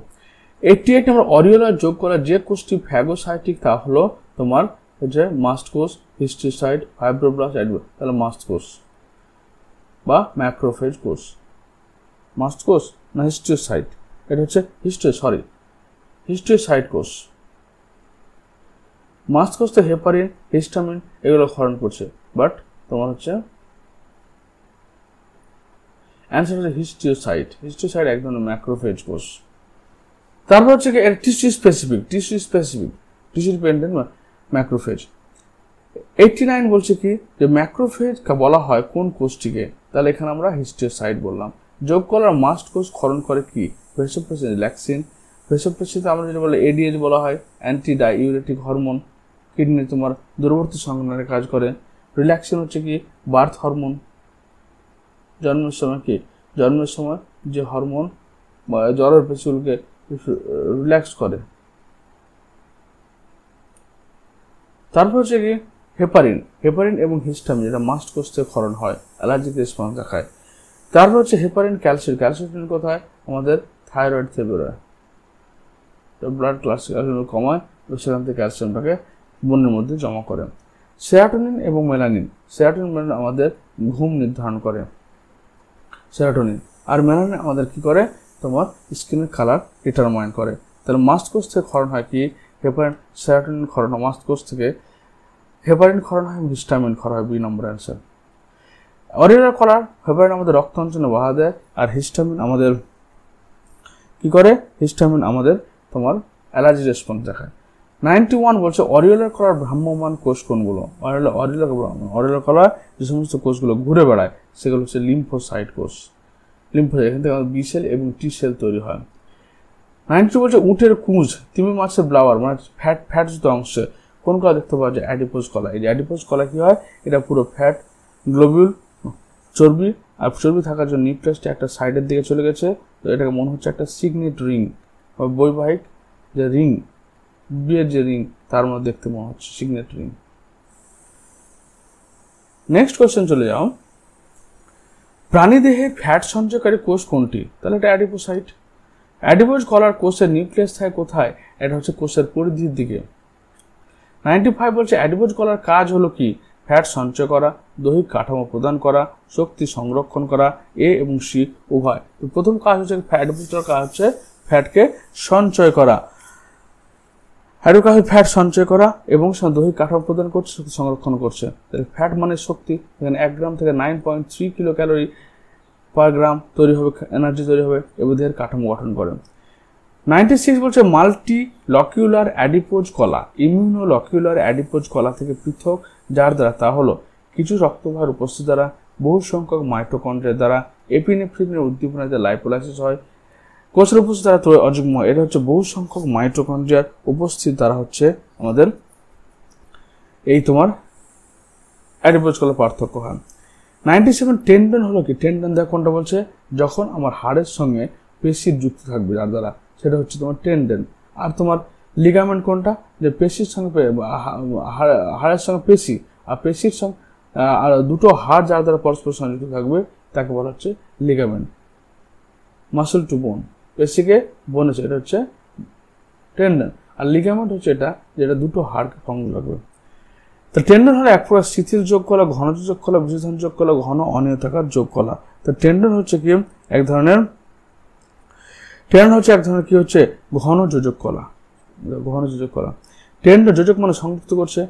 88 নম্বর অরিওলার যোগ করা যে কোষটি ফ্যাগোসাইটিক তা হলো তোমার হচ্ছে মাস্ট কোষ, হিস্টিওসাইট, ফাইব্রোব্লাস্ট, অ্যাডভার্টাল। তাহলে মাস্ট কোষ বা ম্যাক্রোফেজ কোষ। মাস্ট কোষ না হিস্টিওসাইট? এটা হচ্ছে হিস্টিওসাইট কোষ। মাস্ট কোষ তো হেপারিন, হিস্টামিন এগুলো ক্ষরণ করছে, বাট তোমার হচ্ছে অ্যান্সার হচ্ছে হিস্টিওসাইট। হিস্টিওসাইট এক ধরনের ম্যাক্রোফেজ কোষ। তারপর হচ্ছে কি tissue specific, tissue dependent macrophage. 89 বলছে কি যে ম্যাক্রোফেজ বলা হয় কোন কোষটিকে? তাহলে এখানে আমরা হিস্টিওসাইট বললাম। যোগ করার মাস্ট কোষ ক্ষরণ করে কি? Vasopressin, relaxin. ভেসোপ্রেসিনতে আমরা যেটা বলে এডিএইচ বলা হয়, অ্যান্টি ডাইউরেটিক হরমোন, কিডনি তোমার দূরবর্তী সংগ্রহের কাজ করে। রিল্যাক্সিন হচ্ছে কি বার্থ হরমোন, জন্মের সময় কি জন্মের সময় যে হরমোন জ্বরের পেশিগুলোকে রিল্যাক্স করে। তারপর হচ্ছে কি হেপারিন এবং হিস্টামিন যেটা মাস্ট কোষ থেকে ক্ষরণ হয়, অ্যালার্জিক রেসপন্স দেখায়। তারপর হচ্ছে হেপারিন ক্যালসিয়াম কোথায়? আমাদের থাইরয়েড থেকে বেরোয়, ব্লাড ক্যালসিয়াম কমায় এবং সেখান থেকে ক্যালসিয়ামটাকে বনের মধ্যে জমা করে। সেরাটোনিন এবং মেলানিন আমাদের ঘুম নির্ধারণ করে, সেরাটোনিন। আর মেলানিন আমাদের কি করে? তোমার স্কিনের কালার ডিটারমাইন করে। তাহলে মাস্ট কোষ থেকে ক্ষরণ হয় কি? হেপারিন, সেরাটোনিন ক্ষরণ হয় মাস্ট কোষ থেকে, হেপারিন ক্ষরণ হয়, হিস্টামিন ক্ষরণ হয়, বি নম্বর অ্যান্সার। অরিওলার কলার হেপারিন আমাদের রক্ত অঞ্চলে বাধা দেয়, আর হিস্টামিন আমাদের কি করে? হিস্টামিন আমাদের তোমার অ্যালার্জি রেসপন্স দেখায়। 91 বলছে অরিওলার কলার ভ্রাম্যমান কোষ কোনগুলো? অরিওলার কলার যে সমস্ত কোষগুলো ঘুরে বেড়ায় সেগুলো হচ্ছে লিম্ফোসাইট কোষ। এখান থেকে আমাদের বি সেল এবং টি সেল তৈরি হয়। 92 বলছে উটের কুঁজ, তিমি মাছের ব্লাওয়ার মানে ফ্যাট যুক্ত অংশে কোন কলা দেখতে পাওয়া যায়? অ্যাডিপোজ কলা। এই অ্যাডিপোজ কলা কি হয়? এটা পুরো ফ্যাট, গ্লোবিউল, চর্বি, আর চর্বি থাকার জন্য নিউক্লিয়াসটা একটা সাইডের দিকে চলে গেছে। তো এটাকে মনে হচ্ছে একটা সিগনেট রিং বা বৈবাহিক যে রিং, বিয়ের যে রিং তার মধ্যে দেখতে মনে হচ্ছে সিগনেট রিং। নেক্সট কোশ্চেন চলে যাও, প্রাণীদেহে ফ্যাট সঞ্চয়কারী কোষ কোনটি? তাহলে এটা অ্যাডিপোসাইট। অ্যাডিপোজ কলার কোষের নিউক্লিয়াস থাকে কোথায়? এটা হচ্ছে কোষের পরিধির দিকে। 95 বলছে অ্যাডিপোজ কলার কাজ হলো কি? ফ্যাট সঞ্চয় করা, দৈহিক কাঠামো প্রদান করা, শক্তি সংরক্ষণ করা, এ এবং সি উভয়। প্রথম কাজ হচ্ছে অ্যাডিপোজ কলার কাজ হচ্ছে ফ্যাটকে সঞ্চয় করা, ফ্যাট সঞ্চয় করা এবং দৈহিক কাঠামো প্রদান করছে, শক্তি সংরক্ষণ করছে। ফ্যাট মানে শক্তি, এখানে 1 গ্রাম থেকে 9.3 কিলো ক্যালোরি পার গ্রাম তৈরি হবে, এনার্জি তৈরি হবে এবং দেহের কাঠামো গঠন করে। 96 বলছে মাল্টি লকিউলার অ্যাডিপোজ কলা ইমিউনোলকিউলার অ্যাডিপোজ কলা থেকে পৃথক, যার দ্বারা তা হলো কিছু রক্তবাহের উপস্থিতি দ্বারা, বহু সংখ্যক মাইটোকন্ড্রিয়া দ্বারা, এপিনেফ্রিনের উদ্দীপনাতে লাইপোলাইসিস হয়, কোষের উপস্থিতি দ্বারা অযুগ্ম। এটা হচ্ছে বহু সংখ্যক মাইটোকন্ড্রিয়ার উপস্থিতি দ্বারা হচ্ছে আমাদের এই তোমার অ্যাডিপোজ কলার পার্থক্য হয়। 97 টেন্ডন হলো কি? টেন্ডন দেখো কোনটা বলছে? যখন আমার হাড়ের সঙ্গে পেশির যুক্ত থাকবে যার দ্বারা, সেটা হচ্ছে তোমার টেন্ডন। আর তোমার লিগামেন্ট কোনটা? যে পেশির সঙ্গে হাড়ের সঙ্গে পেশি, আর পেশির সঙ্গে আর দুটো হাড় যার দ্বারা পরস্পর সংযুক্ত থাকবে তাকে বলা হচ্ছে লিগামেন্ট। মাসল টু বোন, পেশিকে বোনেছে, এটা হচ্ছে টেন্ডন। আর লিগামেন্ট হচ্ছে এটা যেটা দুটো হাড়কে সংযোগ রাখবে। তো টেন্ডন হলো এক প্রকার শিথিল যোগ কলা, ঘন যোগ কলা, বিশেষণ যোগ কলা, ঘন অনিয়তাকার যোগ কলা। তো টেন্ডন হচ্ছে কি? এক ধরনের কি হচ্ছে? ঘন যোজক কলা। টেন্ডন যোজক মানে সংযুক্ত করছে,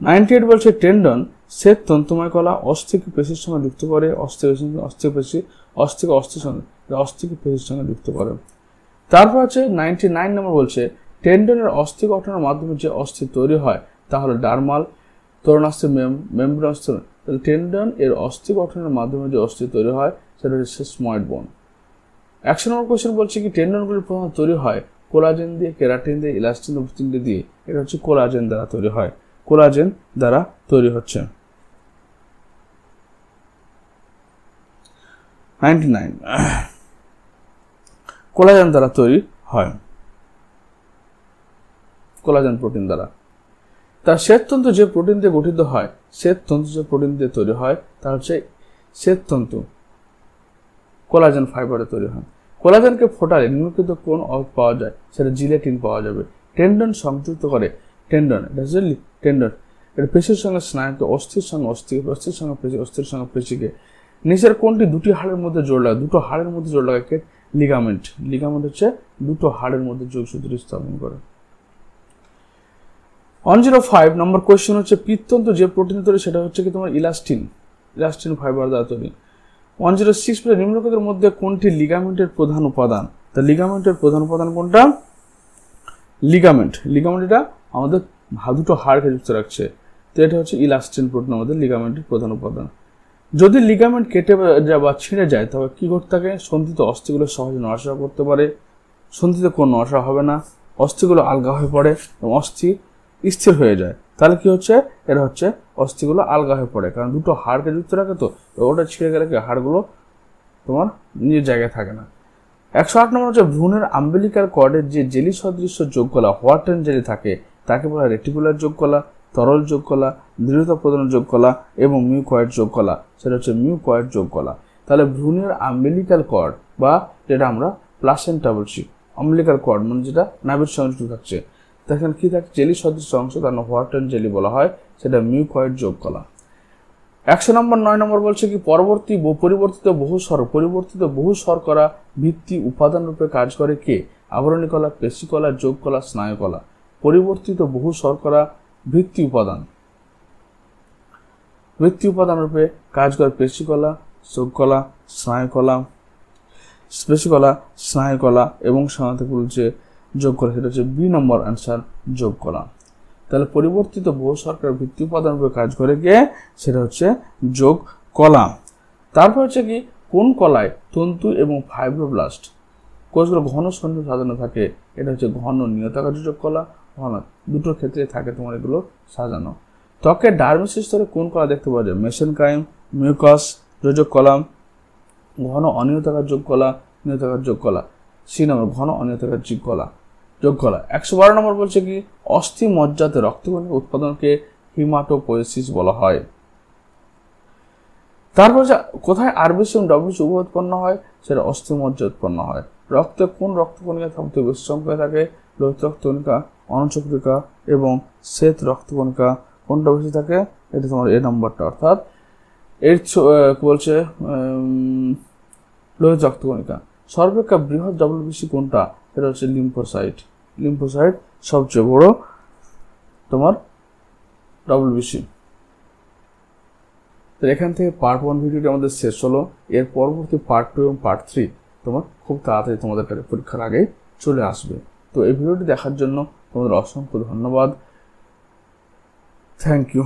98 বলছে টেন্ডন শ্বেত তন্তুময় কলা অস্থিকে পেশির সঙ্গে যুক্ত করে, অস্থিপেশি অস্থিকে অস্থির সঙ্গে অস্থিকে পেশির সঙ্গে যুক্ত করে। তারপর হচ্ছে 99 নম্বর বলছে টেন্ডনের অস্থি গঠনের মাধ্যমে যে অস্থি তৈরি হয় তা হলো ডার্মাল তরুণাস্থি মেমব্রেন অস্থি। তাহলে টেন্ডন এর অস্থি গঠনের মাধ্যমে যে অস্থি তৈরি হয় সেটা হচ্ছে সেসময়েড বোন। 100 নম্বর কোয়েশ্চেন বলছে কি টেন্ডনগুলি প্রধানত তৈরি হয় কোলাজেন দিয়ে, কেরাটিন দিয়ে, ইলাস্টিন দিয়ে। এটা হচ্ছে কোলাজেন দ্বারা তৈরি হয়, কোলাজেন দ্বারা তৈরি হচ্ছে। 99 কোলাজেন দ্বারা তৈরি হয়, কোলাজেন প্রোটিন দ্বারা। তার শ্বেততন্তু যে প্রোটিন দিয়ে গঠিত হয়, শ্বেততন্তু যে প্রোটিন দিয়ে তৈরি হয় তা হচ্ছে শ্বেততন্তু কোলাজেন ফাইবারে তৈরি হয়। কোলাজেনকে ফোটালে নিম্নলিখিত কোন পাওয়া যায়, সেটা জিলেটিন পাওয়া যাবে। টেন্ডন সংযুক্ত করে, টেন্ডন এটা হচ্ছে টেন্ডন, এটা পেশির সঙ্গে স্নায়ুকে, অস্থির সঙ্গে অস্থিকে, অস্থির সঙ্গে পেশি, অস্থির সঙ্গে পেশিকে। নিচের কোনটি দুটি হাড়ের মধ্যে জোর লাগে, দুটো হাড়ের মধ্যে জোর লাগে? লিগামেন্ট। লিগামেন্ট হচ্ছে দুটো হাড়ের মধ্যে যোগসূত্র স্থাপন করে। 105 নম্বর কোয়েশ্চেন হচ্ছে পিত্ততন্তু যে প্রোটিন তৈরি সেটা হচ্ছে কি তোমার ইলাস্টিন ফাইবার দ্বারা তৈরি। 106 বলে নিম্নলিখিতের মধ্যে কোনটি লিগামেন্টের প্রধান উপাদান? তা লিগামেন্টের প্রধান উপাদান কোনটা? লিগামেন্ট এটা আমাদের দুটো হাড়কে যুক্ত রাখছে, তো এটা হচ্ছে ইলাস্টিন প্রোটিন আমাদের লিগামেন্টের প্রধান উপাদান। যদি লিগামেন্ট কেটে যায় বা ছিঁড়ে যায় তবে কি ঘটতে থাকে? সন্ধিত অস্থিগুলো সহজে নড়াচড়া করতে পারে, সন্ধিত কোনো নড়াচড়া হবে না, অস্থিগুলো আলগা হয়ে পড়ে এবং অস্থি স্থির হয়ে যায়। তাহলে কি হচ্ছে? এটা হচ্ছে অস্থিগুলো আলগা হয়ে পড়ে, কারণ দুটো হাড়কে যুক্ত রাখে, তো ওটা ছিঁড়ে গেলে কি হাড়গুলো তোমার নিজের জায়গায় থাকে না। 108 নম্বর হচ্ছে ভ্রূণের আম্বিলিকাল কর্ডের যে জেলি সদৃশ্য যোগকলা হোয়াটেন জেলি থাকে তাকে বলা হয় রেটিকুলার যোগকলা, তরল যোগকলা, দৃঢ়তা প্রদান যোগকলা এবং মিউকয়েড যোগকলা, সেটা হচ্ছে মিউকয়েড যোগকলা। তাহলে ভ্রূণের আম্বিলিকাল কর্ড বা যেটা আমরা প্লাসেন্টা বলছি, আম্বিলিকাল কর্ড মানে যেটা নাভির সঙ্গে যুক্ত থাকছে, দেখেন কি থাকে জেলি সদৃশ্য অংশ, তার হোয়াটেন জেলি বলা হয়, সেটা মিউকয়েড যোগকলা। 109 নম্বর বলছে কি পরিবর্তিত বহু শর্করা ভিত্তি উপাদান রূপে কাজ করে কে? আবরণী কলা, পেশিকলা, যোগকলা, স্নায়ুকলা। পরিবর্তিত বহু শর্করা ভিত্তি উপাদান রূপে কাজ করে পেশিকলা, যোগকলা, স্নায়ুকলা এবং সাধারণত বলছে যোগকলা, সেটা হচ্ছে বি নম্বর অ্যান্সার, যোগকলা। তাহলে পরিবর্তিত বহু শর্করা ভিত্তি উপাদান রূপে কাজ করে কে? সেটা হচ্ছে যোগকলা। তারপর হচ্ছে কি কোন কলায় তন্তু এবং ফাইব্রোব্লাস্ট কোষগুলো ঘন সন্ধি সাজানো থাকে? এটা হচ্ছে ঘন নিয়তাকার যোগকলা, ঘন দুটোর ক্ষেত্রে থাকে তোমার এগুলো সাজানো। ত্বকের ডার্মিস স্তরে কোন কলা দেখতে পাওয়া যায়? মেসেনকাইম, মিউকাস, যোজক কলা, ঘন অনিয়তাকার যোগকলা। সি নম্বর ঘন অনিয়তাকার যোগকলা। 112 নম্বর বলছে কি অস্থি মজ্জাতে রক্তকণিকা উৎপাদনকে হিমাটোপোয়েসিস বলা হয়। তারপর কোথায় আরবিসি এবং ডব্লিউসি উভয় উৎপন্ন হয়? সেটা অস্থি মজ্জা উৎপন্ন হয়। রক্তে কোন রক্তকণিকা সবচেয়ে বেশি সংখ্যায় থাকে? লোহিত রক্তকণিকা, অনুচক্রিকা এবং শ্বেত রক্তকণিকা কোনটা বেশি থাকে? এটা তোমার এ নম্বরটা, অর্থাৎ এর বলছে লোহিত রক্তকণিকা। সর্বাপেক্ষা বৃহৎ ডব্লিউবিসি কোনটা? সেটা হচ্ছে লিম্ফোসাইট সবচেয়ে বড় তোমার ডব্লিউবিসি। তো এখান থেকে পার্ট 1 ভিডিওটি আমাদের শেষ হলো। এর পরবর্তী পার্ট 2 এবং পার্ট 3 তোমার খুব তাড়াতাড়ি তোমাদের কাছে পরীক্ষার আগে চলে আসবে। তো এই ভিডিওটি দেখার জন্য তোমাদের অসংখ্য ধন্যবাদ। Thank you.